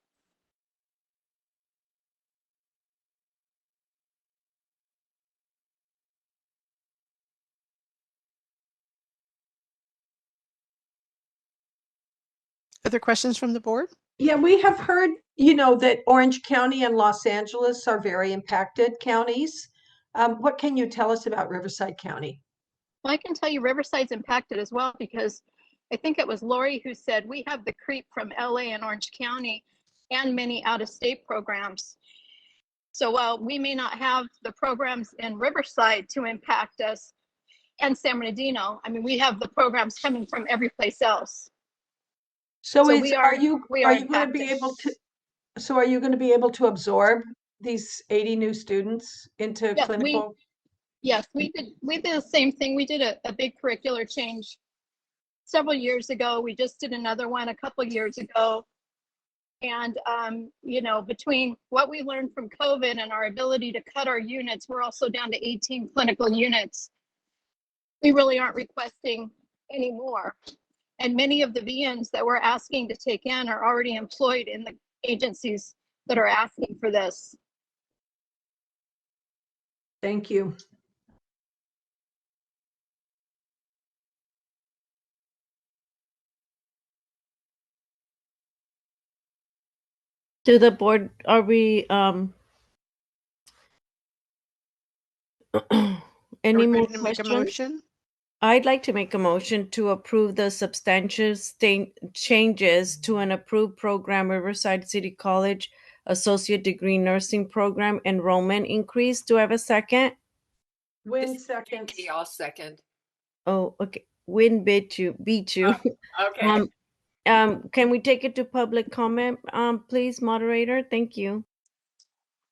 A: Other questions from the board?
E: Yeah, we have heard, that Orange County and Los Angeles are very impacted counties. What can you tell us about Riverside County?
M: Well, I can tell you Riverside's impacted as well, because I think it was Lori who said we have the creep from LA and Orange County and many out-of-state programs. So while we may not have the programs in Riverside to impact us and San Bernardino, I mean, we have the programs coming from every place else.
E: So
M: are
E: you going to be able to? So are you going to be able to absorb these 80 new students into clinical?
M: Yes, we did the same thing. We did a big curricular change several years ago. We just did another one a couple of years ago. And, between what we learned from COVID and our ability to cut our units, we're also down to 18 clinical units. We really aren't requesting any more. And many of the VNs that we're asking to take in are already employed in the agencies that are asking for this.
E: Thank you.
B: To the board, are we any more
A: To make a
B: questions?
A: motion?
B: I'd like to make a motion to approve the substantial changes to an approved program, Riverside City College Associate Degree Nursing Program enrollment increase. Do I have a second?
E: Win second.
G: I'll second.
B: Oh, okay. Win beat you.
G: Okay.
B: Can we take it to public comment, please, moderator? Thank you.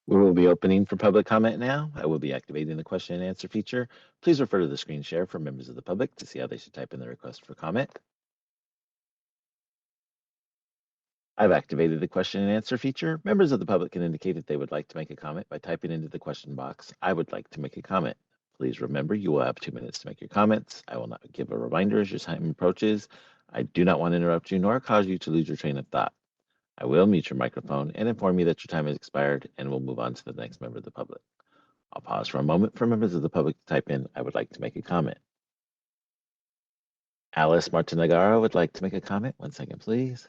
K: We will be opening for public comment now. I will be activating the question and answer feature. Please refer to the screen share for members of the public to see how they should type in their request for comment. I've activated the question and answer feature. Members of the public can indicate if they would like to make a comment by typing into the question box, "I would like to make a comment." Please remember, you will have 2 minutes to make your comments. I will not give a reminder as your time approaches. I do not want to interrupt you nor cause you to lose your train of thought. I will mute your microphone and inform you that your time has expired, and we'll move on to the next member of the public. I'll pause for a moment for members of the public to type in, "I would like to make a comment." Alice Martinagara would like to make a comment. 1 second, please.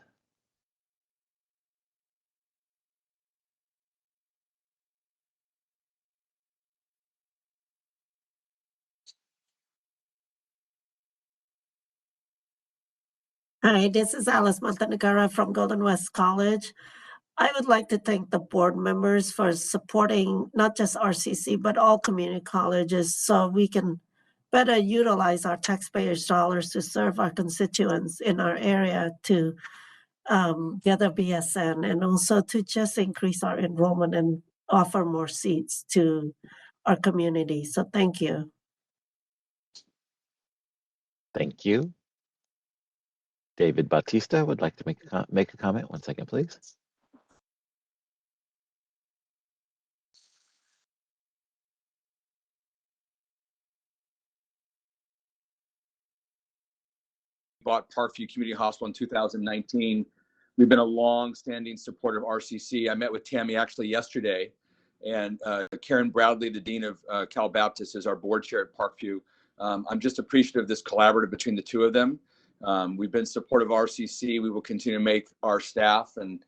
D: Hi, this is Alice Montenegara from Golden West College. I would like to thank the board members for supporting not just RCC, but all community colleges so we can better utilize our taxpayers' dollars to serve our constituents in our area to get a BSN, and also to just increase our enrollment and offer more seats to our community. So thank you.
K: Thank you. David Bautista would like to make a comment. 1 second, please.
N: Bought Parkview Community Hospital in 2019. We've been a long-standing supporter of RCC. I met with Tammy actually yesterday, and Karen Bradley, the Dean of Cal Baptist, is our board chair at Parkview. I'm just appreciative of this collaborative between the two of them. We've been supportive of RCC. We will continue to make our staff and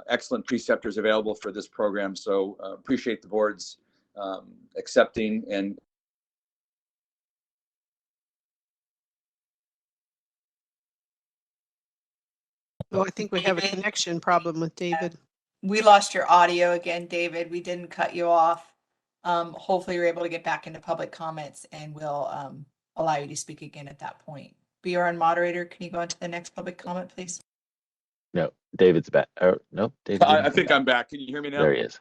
N: excellent preceptors available for this program. So appreciate the board's accepting and
A: Oh, I think we have a connection problem with David.
G: We lost your audio again, David. We didn't cut you off. Hopefully you're able to get back into public comments and we'll allow you to speak again at that point. BRN moderator, can you go on to the next public comment, please?
K: No, David's back. No, David.
N: I think I'm back. Can you hear me now?
K: There he is.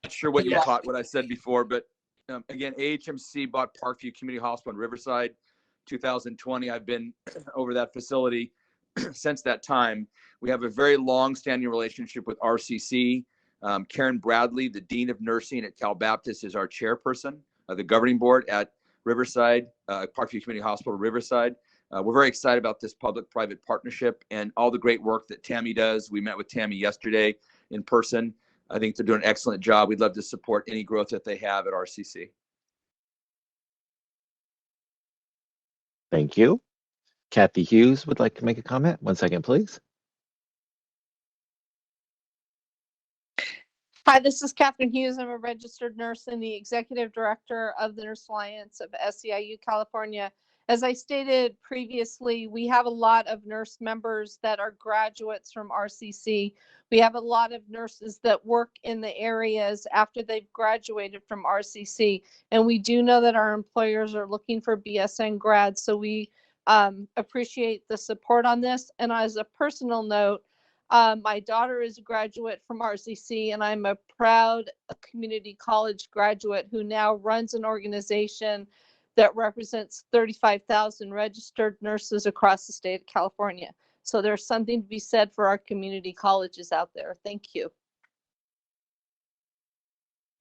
N: Not sure what you
G: Yeah.
N: caught what I said before, but again, AHMC bought Parkview Community Hospital in Riverside 2020. I've been over that facility since that time. We have a very long-standing relationship with RCC. Karen Bradley, the Dean of Nursing at Cal Baptist, is our chairperson of the governing board at Riverside, Parkview Community Hospital, Riverside. We're very excited about this public-private partnership and all the great work that Tammy does. We met with Tammy yesterday in person. I think they're doing an excellent job. We'd love to support any growth that they have at RCC.
K: Thank you. Kathy Hughes would like to make a comment. 1 second, please.
J: Hi, this is Catherine Hughes. I'm a registered nurse and the executive director of the Nurse Alliance of SEIU California. As I stated previously, we have a lot of nurse members that are graduates from RCC. We have a lot of nurses that work in the areas after they've graduated from RCC. And we do know that our employers are looking for BSN grads. So we appreciate the support on this. And as a personal note, my daughter is a graduate from RCC, and I'm a proud community college graduate who now runs an organization that represents 35,000 registered nurses across the state of California. So there's something to be said for our community colleges out there. Thank you.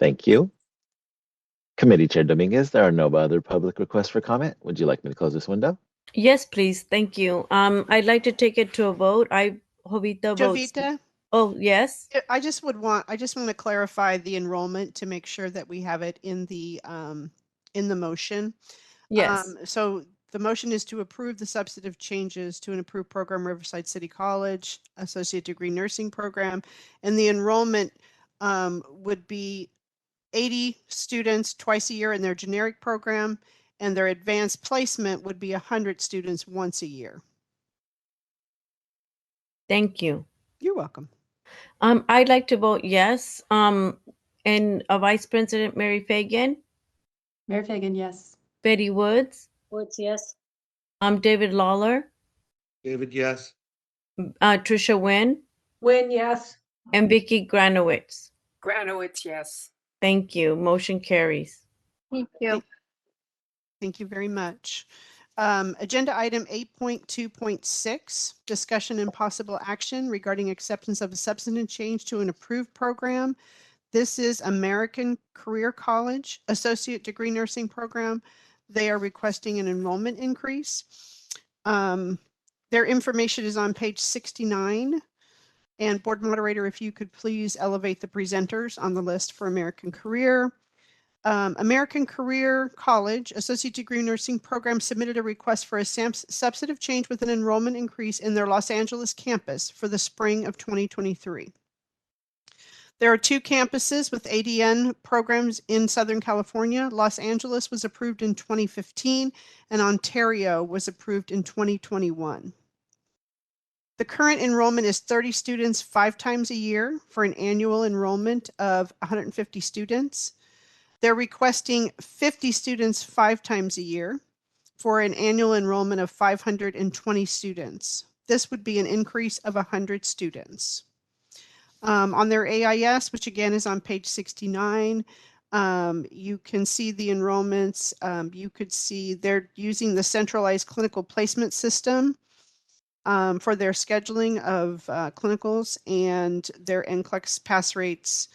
K: Thank you. Committee Chair Dominguez, there are no other public requests for comment. Would you like me to close this window?
B: Yes, please. Thank you. I'd like to take it to a vote. Jovita votes.
A: Jovita,
B: Oh, yes.
A: I just want to clarify the enrollment to make sure that we have it in the motion.
B: Yes.
A: So the motion is to approve the substantive changes to an approved program, Riverside City College Associate Degree Nursing Program, and the enrollment would be 80 students twice a year in their generic program, and their advanced placement would be 100 students once a year.
B: Thank you.
A: You're welcome.
B: I'd like to vote yes. And Vice President Mary Fagan,
C: Mary Fagan, yes.
B: Betty Woods,
I: Woods, yes.
B: David Lawler,
F: David, yes.
B: Trisha Wynn,
E: Win, yes.
B: and Vicky Granowitz.
O: Granowitz, yes.
B: Thank you. Motion carries.
M: Thank you.
A: Thank you very much. Agenda item 8.2.6, discussion and possible action regarding acceptance of a substantive change to an approved program. This is American Career College Associate Degree Nursing Program. They are requesting an enrollment increase. Their information is on page 69. And board moderator, if you could please elevate the presenters on the list for American Career. American Career College Associate Degree Nursing Program submitted a request for a substantive change with an enrollment increase in their Los Angeles campus for the spring of 2023. There are 2 campuses with ADN programs in Southern California. Los Angeles was approved in 2015 and Ontario was approved in 2021. The current enrollment is 30 students 5 times a year for an annual enrollment of 150 students. They're requesting 50 students 5 times a year for an annual enrollment of 520 students. This would be an increase of 100 students. On their AIS, which again is on page 69, you can see the enrollments. You could see they're using the centralized clinical placement system for their scheduling of clinicals, and their NCLEX pass rates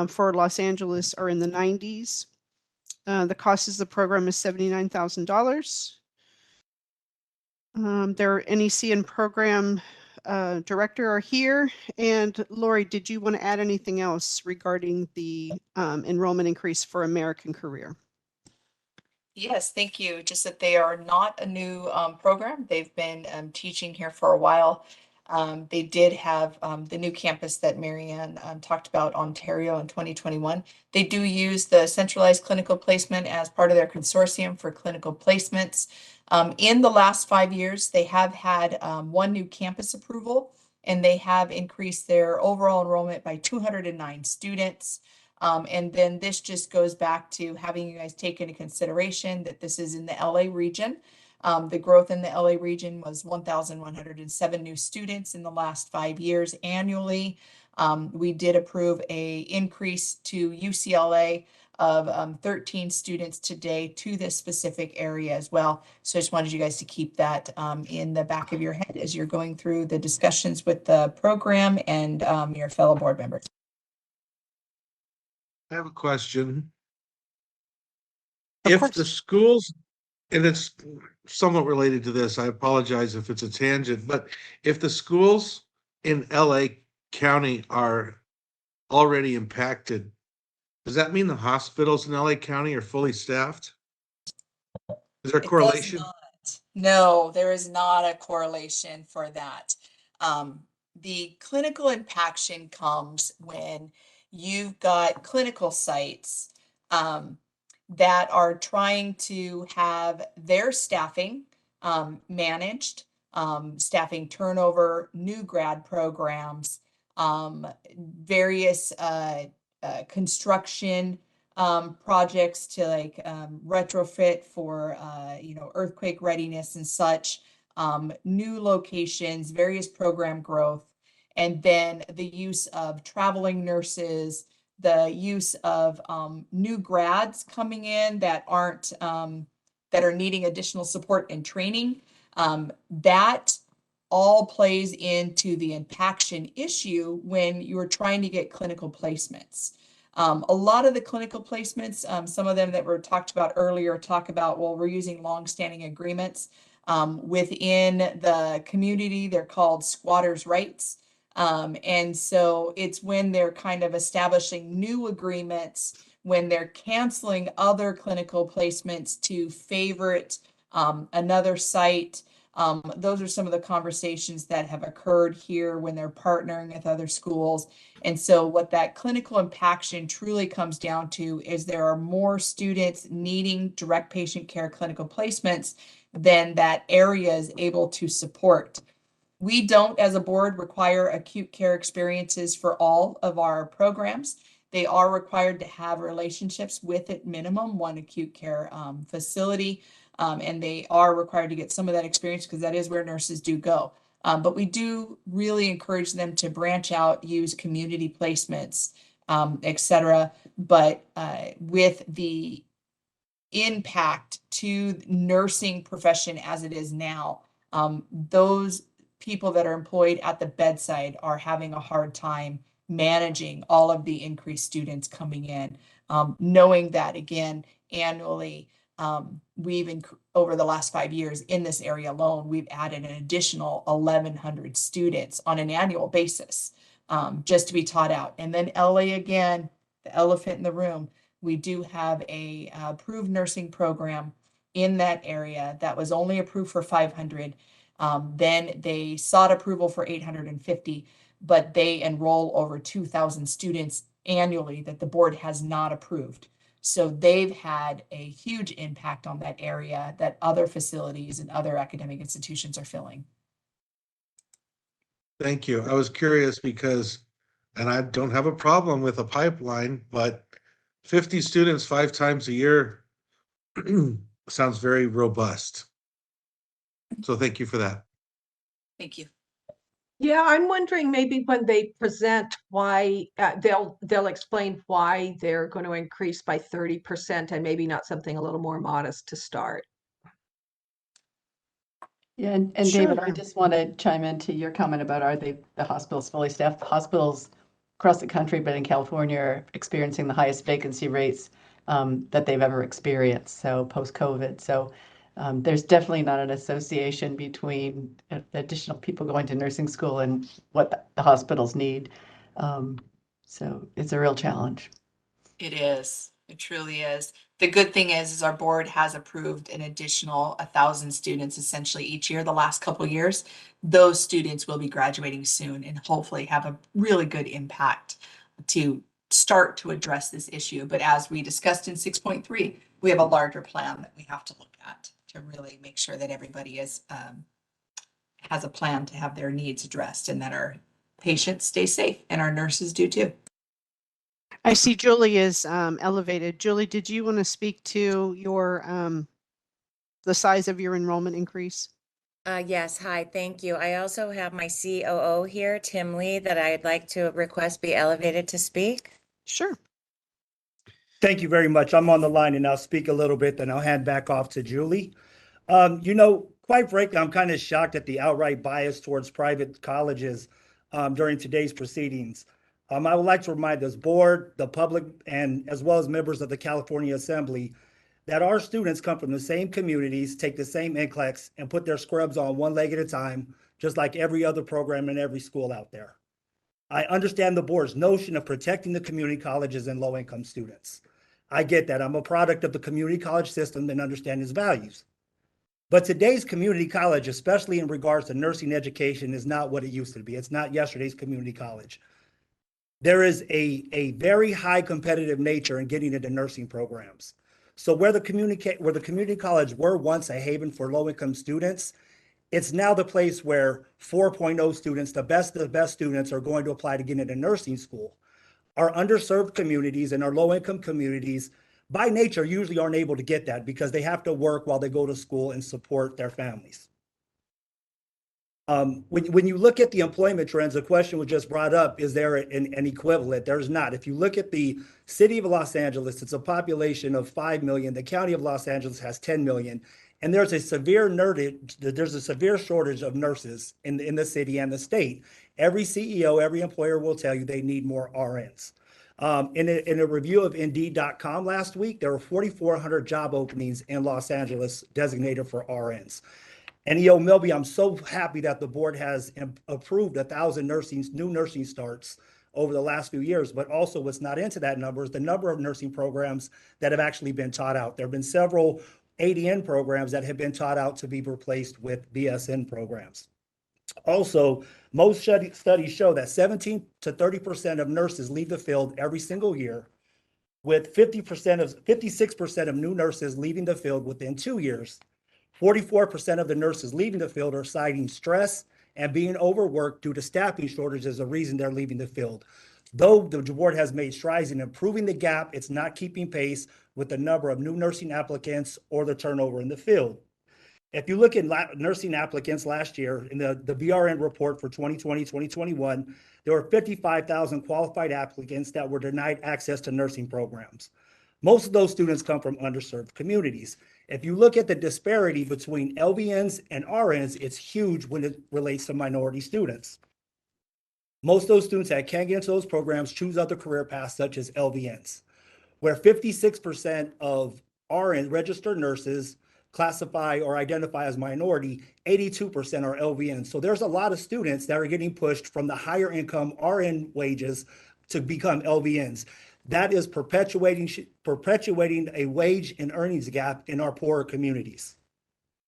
A: for Los Angeles are in the 90s. The cost of the program is $79,000. Their NEC and program director are here. And Lori, did you want to add anything else regarding the enrollment increase for American Career?
G: Yes, thank you. Just that they are not a new program. They've been teaching here for a while. They did have the new campus that Marianne talked about, Ontario, in 2021. They do use the centralized clinical placement as part of their consortium for clinical placements. In the last 5 years, they have had one new campus approval, and they have increased their overall enrollment by 209 students. And then this just goes back to having you guys take into consideration that this is in the LA region. The growth in the LA region was 1,107 new students in the last 5 years annually. We did approve a increase to UCLA of 13 students today to this specific area as well. So I just wanted you guys to keep that in the back of your head as you're going through the discussions with the program and your fellow board members.
F: I have a question.
A: Of
F: If
A: course.
F: the schools, and it's somewhat related to this, I apologize if it's a tangent, but if the schools in LA County are already impacted, does that mean the hospitals in LA County are fully staffed? Is there a
G: It does
F: correlation?
G: not. No, there is not a correlation for that. The clinical impaction comes when you've got clinical sites that are trying to have their staffing managed, staffing turnover, new grad programs, various construction projects to like retrofit for earthquake readiness and such, new locations, various program growth, and then the use of traveling nurses, the use of new grads coming in that aren't that are needing additional support and training. That all plays into the impaction issue when you're trying to get clinical placements. A lot of the clinical placements, some of them that were talked about earlier, talk about, well, we're using long-standing agreements. Within the community, they're called squatters' rights. And so it's when they're kind of establishing new agreements, when they're canceling other clinical placements to favorite another site. Those are some of the conversations that have occurred here when they're partnering with other schools. And so what that clinical impaction truly comes down to is there are more students needing direct patient care clinical placements than that area is able to support. We don't, as a board, require acute care experiences for all of our programs. They are required to have relationships with, at minimum, one acute care facility. And they are required to get some of that experience because that is where nurses do go. But we do really encourage them to branch out, use community placements, et cetera. But with the impact to nursing profession as it is now, those people that are employed at the bedside are having a hard time managing all of the increased students coming in, knowing that, again, annually, we've over the last 5 years in this area alone, we've added an additional 1,100 students on an annual basis just to be taught out. And then LA, again, the elephant in the room, we do have a approved nursing program in that area that was only approved for 500. Then they sought approval for 850, but they enroll over 2,000 students annually that the board has not approved. So they've had a huge impact on that area that other facilities and other academic institutions are filling.
F: Thank you. I was curious because, and I don't have a problem with a pipeline, but 50 students 5 times a year sounds very robust. So thank you for that.
G: Thank you.
E: Yeah, I'm wondering maybe when they present why they'll explain why they're going to increase by 30% and maybe not something a little more modest to start.
C: Yeah, and David, I just want to chime into your comment about are the hospitals fully staffed? The hospitals across the country, but in California, are experiencing the highest vacancy rates that they've ever experienced. So post-COVID, so there's definitely not an association between additional people going to nursing school and what the hospitals need. So it's a real challenge.
G: It is. It truly is. The good thing is our board has approved an additional 1,000 students essentially each year, the last couple of years. Those students will be graduating soon and hopefully have a really good impact to start to address this issue. But as we discussed in 6.3, we have a larger plan that we have to look at to really make sure that everybody is has a plan to have their needs addressed and that our patients stay safe and our nurses do too.
A: I see Julie is elevated. Julie, did you want to speak to your the size of your enrollment increase?
O: Yes, hi, thank you. I also have my COO here, Tim Lee, that I'd like to request be elevated to speak.
A: Sure.
P: Thank you very much. I'm on the line and I'll speak a little bit, then I'll hand back off to Julie. Quite frankly, I'm kind of shocked at the outright bias towards private colleges during today's proceedings. I would like to remind this board, the public, and as well as members of the California Assembly that our students come from the same communities, take the same NCLEX, and put their scrubs on one leg at a time, just like every other program in every school out there. I understand the board's notion of protecting the community colleges and low-income students. I get that. I'm a product of the community college system and understand its values. But today's community college, especially in regards to nursing education, is not what it used to be. It's not yesterday's community college. There is a very high competitive nature in getting into nursing programs. So where the community college were once a haven for low-income students, it's now the place where 4.0 students, the best of the best students, are going to apply to get into nursing school. Our underserved communities and our low-income communities, by nature, usually aren't able to get that because they have to work while they go to school and support their families. When you look at the employment trends, the question was just brought up, is there an equivalent? There's not. If you look at the city of Los Angeles, it's a population of 5 million. The county of Los Angeles has 10 million. And there's a severe shortage of nurses in the city and the state. Every CEO, every employer will tell you they need more RNs. In a review of Indeed.com last week, there were 4,400 job openings in Los Angeles designated for RNs. And EO Milby, I'm so happy that the board has approved 1,000 new nursing starts over the last few years, but also what's not into that number is the number of nursing programs that have actually been taught out. There have been several ADN programs that have been taught out to be replaced with BSN programs. Also, most studies show that 17 to 30% of nurses leave the field every single year, with 56% of new nurses leaving the field within 2 years. 44% of the nurses leaving the field are citing stress and being overworked due to staffing shortages as a reason they're leaving the field. Though the board has made strides in improving the gap, it's not keeping pace with the number of new nursing applicants or the turnover in the field. If you look at nursing applicants last year in the BRN report for 2020-2021, there were 55,000 qualified applicants that were denied access to nursing programs. Most of those students come from underserved communities. If you look at the disparity between LVNs and RNs, it's huge when it relates to minority students. Most of those students that can't get into those programs choose other career paths such as LVNs, where 56% of RN registered nurses classify or identify as minority, 82% are LVNs. So there's a lot of students that are getting pushed from the higher income RN wages to become LVNs. That is perpetuating a wage and earnings gap in our poorer communities.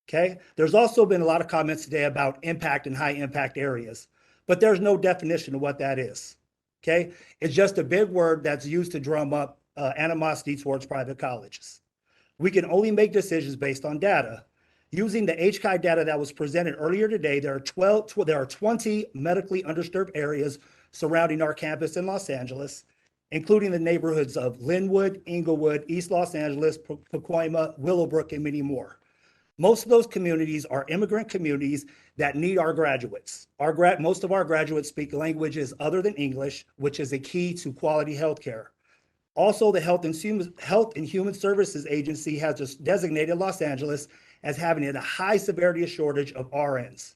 P: Okay. There's also been a lot of comments today about impact and high impact areas, but there's no definition of what that is. Okay. It's just a big word that's used to drum up animosity towards private colleges. We can only make decisions based on data. Using the HCI data that was presented earlier today, there are 20 medically underserved areas surrounding our campus in Los Angeles, including the neighborhoods of Linwood, Inglewood, East Los Angeles, Pacoima, Willowbrook, and many more. Most of those communities are immigrant communities that need our graduates. Most of our graduates speak languages other than English, which is a key to quality healthcare. Also, the Health and Human Services Agency has just designated Los Angeles as having a high severity shortage of RNs.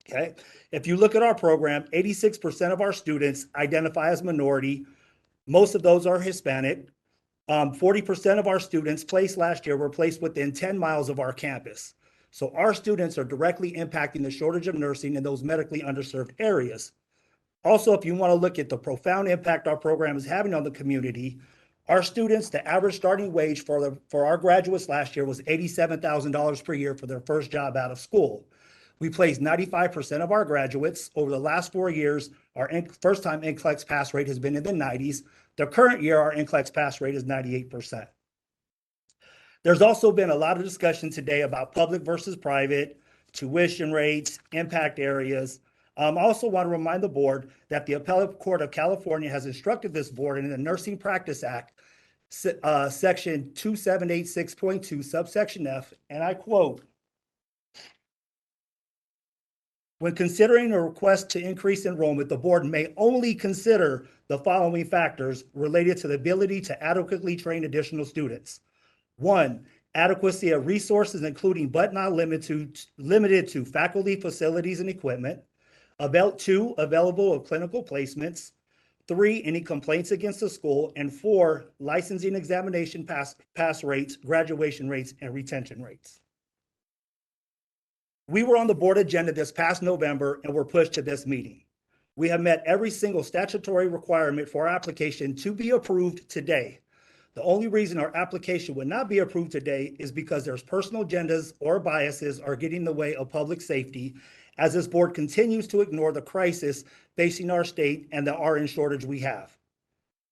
P: Okay, if you look at our program, 86% of our students identify as minority. Most of those are Hispanic. 40% of our students placed last year were placed within 10 miles of our campus. So our students are directly impacting the shortage of nursing in those medically underserved areas. Also, if you want to look at the profound impact our program is having on the community, Our students, the average starting wage for our graduates last year was $87,000 per year for their first job out of school. We placed 95% of our graduates. Over the last 4 years, our first-time NCLEX pass rate has been in the 90s. The current year, our NCLEX pass rate is 98%. There's also been a lot of discussion today about public versus private, tuition rates, impact areas. I also want to remind the board that the Appellate Court of California has instructed this board in the Nursing Practice Act, section 2786.2, subsection F, and I quote, "When considering a request to increase enrollment, the board may only consider the following factors related to the ability to adequately train additional students. 1, adequacy of resources, including but not limited to faculty, facilities, and equipment. 2, available of clinical placements. 3, any complaints against the school. And 4, licensing examination pass rates, graduation rates, and retention rates." We were on the board agenda this past November and were pushed to this meeting. We have met every single statutory requirement for our application to be approved today. The only reason our application would not be approved today is because there's personal agendas or biases are getting in the way of public safety, as this board continues to ignore the crisis facing our state and the RN shortage we have.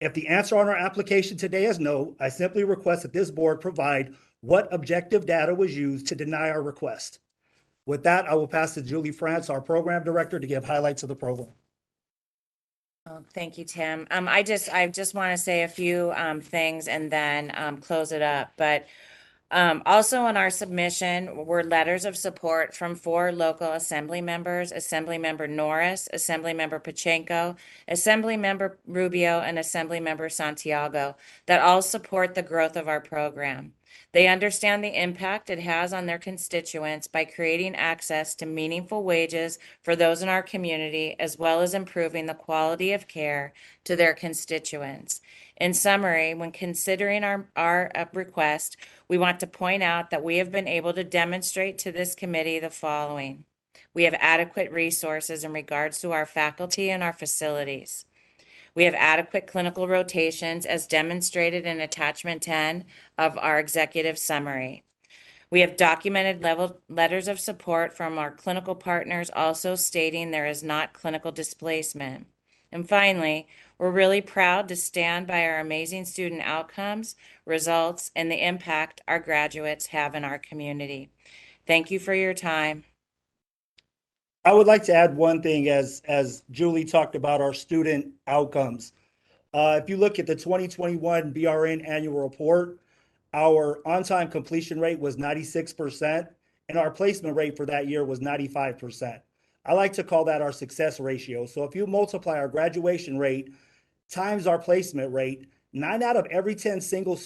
P: If the answer on our application today is no, I simply request that this board provide what objective data was used to deny our request. With that, I will pass to Julie France, our program director, to give highlights of the program.
O: Oh, thank you, Tim. I just want to say a few things and then close it up. But also in our submission were letters of support from 4 local assembly members: Assemblymember Norris, Assemblymember Pachenko, Assemblymember Rubio, and Assemblymember Santiago, that all support the growth of our program. They understand the impact it has on their constituents by creating access to meaningful wages for those in our community, as well as improving the quality of care to their constituents. In summary, when considering our request, we want to point out that we have been able to demonstrate to this committee the following. We have adequate resources in regards to our faculty and our facilities. We have adequate clinical rotations as demonstrated in attachment 10 of our executive summary. We have documented letters of support from our clinical partners also stating there is not clinical displacement. And finally, we're really proud to stand by our amazing student outcomes, results, and the impact our graduates have in our community. Thank you for your time.
P: I would like to add one thing as Julie talked about our student outcomes. If you look at the 2021 BRN annual report, our on-time completion rate was 96%, and our placement rate for that year was 95%. I like to call that our success ratio. So if you multiply our graduation rate times our placement rate, 9 out of every 10 students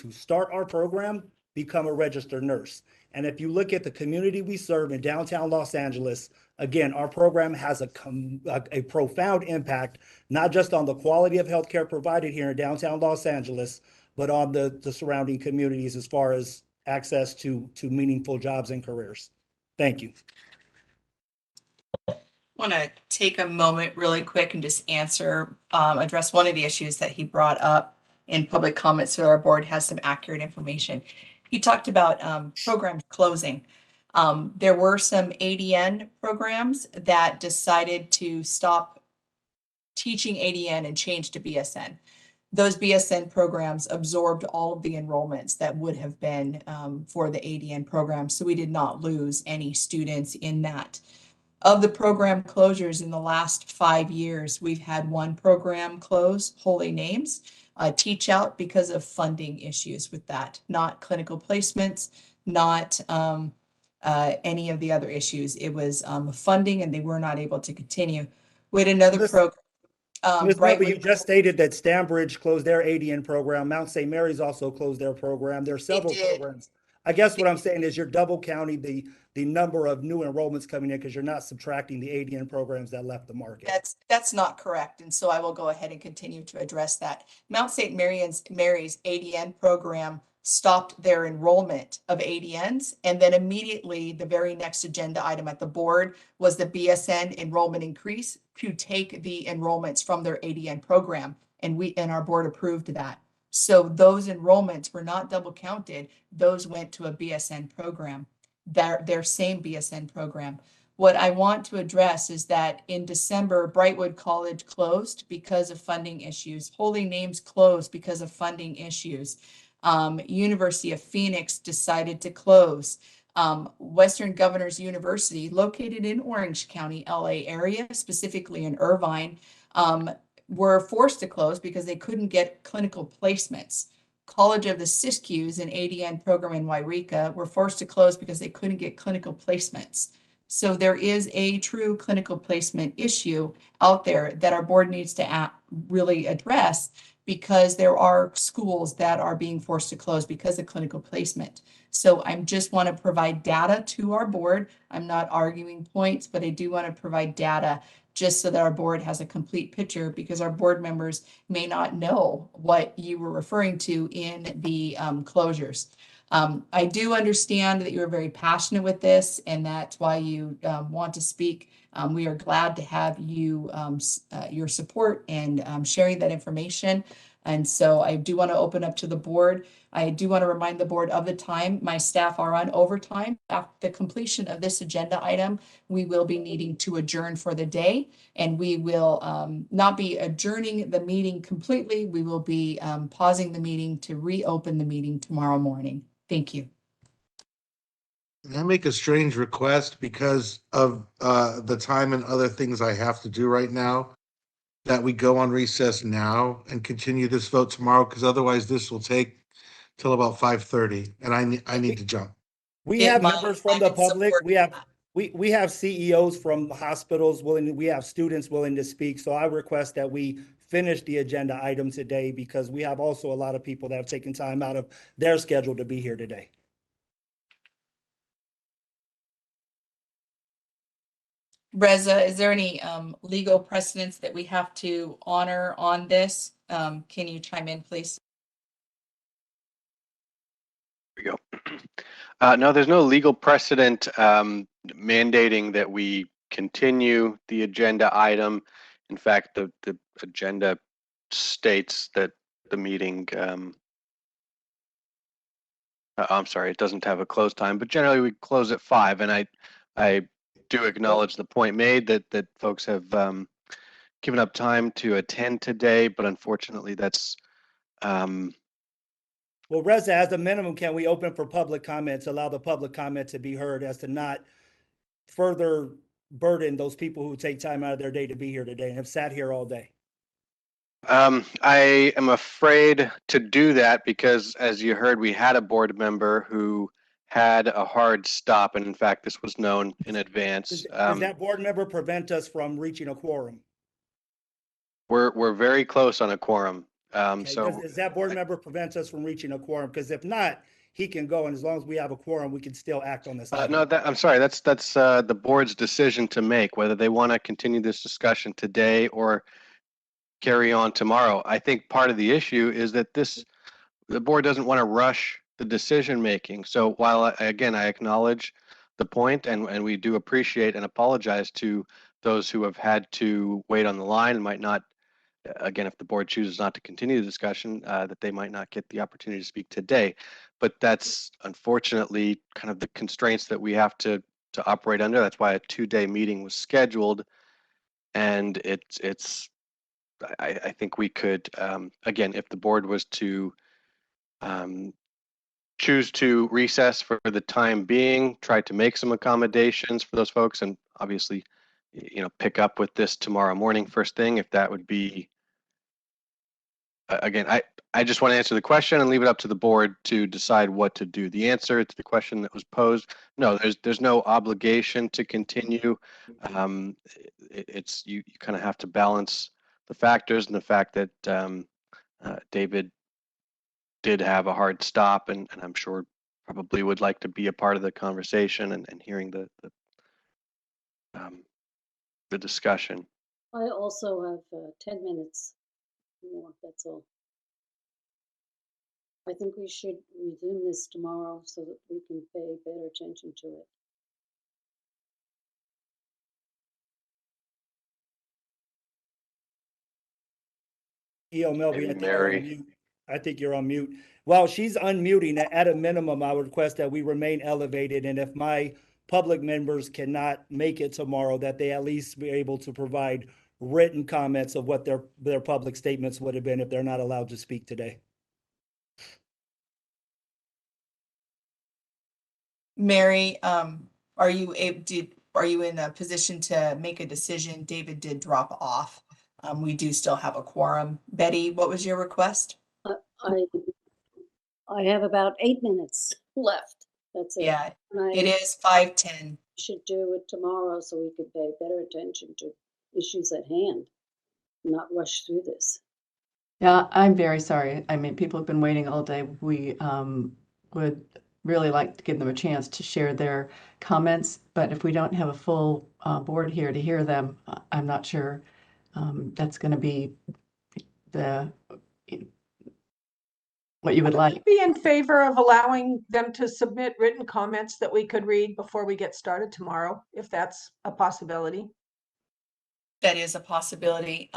P: who start our program become a registered nurse. And if you look at the community we serve in downtown Los Angeles, again, our program has a profound impact, not just on the quality of healthcare provided here in downtown Los Angeles, but on the surrounding communities as far as access to meaningful jobs and careers. Thank you.
G: I want to take a moment really quick and just address one of the issues that he brought up in public comments so our board has some accurate information. He talked about programs closing. There were some ADN programs that decided to stop teaching ADN and change to BSN. Those BSN programs absorbed all of the enrollments that would have been for the ADN program, so we did not lose any students in that. Of the program closures in the last 5 years, we've had 1 program close, Holy Names, Teach Out, because of funding issues with that, not clinical placements, not any of the other issues. It was funding, and they were not able to continue. We had another program.
P: Ms. Miller, you just stated that Stanbridge closed their ADN program. Mount St. Mary's also closed their program. There are several programs. I guess what I'm saying is you're double counting the number of new enrollments coming in because you're not subtracting the ADN programs that left the market.
G: That's not correct. And so I will go ahead and continue to address that. Mount St. Mary's ADN program stopped their enrollment of ADNs. And then immediately the very next agenda item at the board was the BSN enrollment increase to take the enrollments from their ADN program and our board approved that. So those enrollments were not double counted. Those went to a BSN program, their same BSN program. What I want to address is that in December, Brightwood College closed because of funding issues. Holy Names closed because of funding issues. University of Phoenix decided to close. Western Governors University, located in Orange County, LA area, specifically in Irvine, were forced to close because they couldn't get clinical placements. College of the Siskiyous, an ADN program in Wairika, were forced to close because they couldn't get clinical placements. So there is a true clinical placement issue out there that our board needs to really address, because there are schools that are being forced to close because of clinical placement. So I just want to provide data to our board. I'm not arguing points, but I do want to provide data just so that our board has a complete picture, because our board members may not know what you were referring to in the closures. I do understand that you're very passionate with this, and that's why you want to speak. We are glad to have you, your support and sharing that information. And so I do want to open up to the board. I do want to remind the board of the time. My staff are on overtime. After the completion of this agenda item, we will be needing to adjourn for the day, and we will not be adjourning the meeting completely. We will be pausing the meeting to reopen the meeting tomorrow morning. Thank you.
F: Can I make a strange request because of the time and other things I have to do right now, that we go on recess now and continue this vote tomorrow? Because otherwise this will take till about 5:30, and I need to jump.
P: We have members from the public. We have CEOs from hospitals willing, we have students willing to speak. So I request that we finish the agenda item today, because we have also a lot of people that have taken time out of their schedule to be here today.
G: Reza, is there any legal precedents that we have to honor on this? Can you chime in, please?
Q: Here we go. No, there's no legal precedent mandating that we continue the agenda item. In fact, the agenda states that the meeting, I'm sorry, it doesn't have a close time, but generally we close at 5. And I do acknowledge the point made that folks have given up time to attend today, but unfortunately that's
P: Well, Reza, as a minimum, can we open for public comments, allow the public comment to be heard, as to not further burden those people who take time out of their day to be here today and have sat here all day?
Q: I am afraid to do that because, as you heard, we had a board member who had a hard stop, and in fact, this was known in advance.
P: Does that board member prevent us from reaching a quorum?
Q: We're very close on a quorum.
P: Okay,
Q: So
P: does that board member prevents us from reaching a quorum? Because if not, he can go, and as long as we have a quorum, we can still act on this.
Q: no, I'm sorry. That's the board's decision to make, whether they want to continue this discussion today or carry on tomorrow. I think part of the issue is that the board doesn't want to rush the decision making. So while again, I acknowledge the point, and we do appreciate and apologize to those who have had to wait on the line and might not, again, if the board chooses not to continue the discussion, that they might not get the opportunity to speak today. But that's unfortunately kind of the constraints that we have to operate under. That's why a 2-day meeting was scheduled. And I think we could, again, if the board was to choose to recess for the time being, try to make some accommodations for those folks, and obviously, pick up with this tomorrow morning first thing, if that would be, again, I just want to answer the question and leave it up to the board to decide what to do. The answer to the question that was posed, no, there's no obligation to continue. It's you kind of have to balance the factors, and the fact that David did have a hard stop, and I'm sure probably would like to be a part of the conversation and hearing the discussion.
I: I also have 10 minutes more, that's all. I think we should resume this tomorrow so that we can pay better attention to it.
P: Melby,
Q: Maybe
P: I think you're on
Q: Mary.
P: mute. I think you're on mute. While she's unmuting, at a minimum, I would request that we remain elevated, and if my public members cannot make it tomorrow, that they at least be able to provide written comments of what their public statements would have been if they're not allowed to speak today.
G: Mary, are you in a position to make a decision? David did drop off. We do still have a quorum. Betty, what was your request?
I: I have about 8 minutes left. That's it.
G: Yeah,
I: And
G: it is 5:10.
I: should do it tomorrow so we can pay better attention to issues at hand, not rush through this.
C: Yeah, I'm very sorry. I mean, people have been waiting all day. We would really like to give them a chance to share their comments, but if we don't have a full board here to hear them, I'm not sure that's going to be what you would like.
E: I'd be in favor of allowing them to submit written comments that we could read before we get started tomorrow, if that's a possibility.
G: That is a possibility.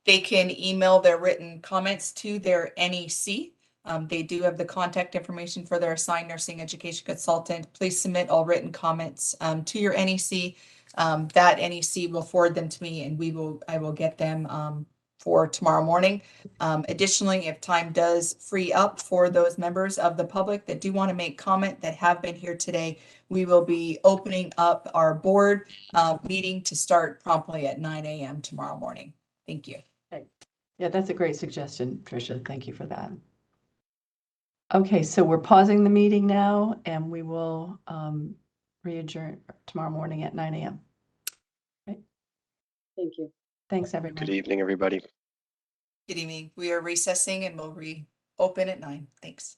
G: They can email their written comments to their NEC. They do have the contact information for their assigned nursing education consultant. Please submit all written comments to your NEC. That NEC will forward them to me, and I will get them for tomorrow morning. Additionally, if time does free up for those members of the public that do want to make comment that have been here today, we will be opening up our board meeting to start promptly at 9 a.m. tomorrow morning. Thank you.
C: Yeah, that's a great suggestion, Tricia. Thank you for that. Okay, so we're pausing the meeting now, and we will re-adjourn tomorrow morning at 9 a.m. Okay.
I: Thank you.
C: Thanks, everyone.
Q: Good evening, everybody.
G: Good evening. We are recessing and we'll reopen at 9. Thanks.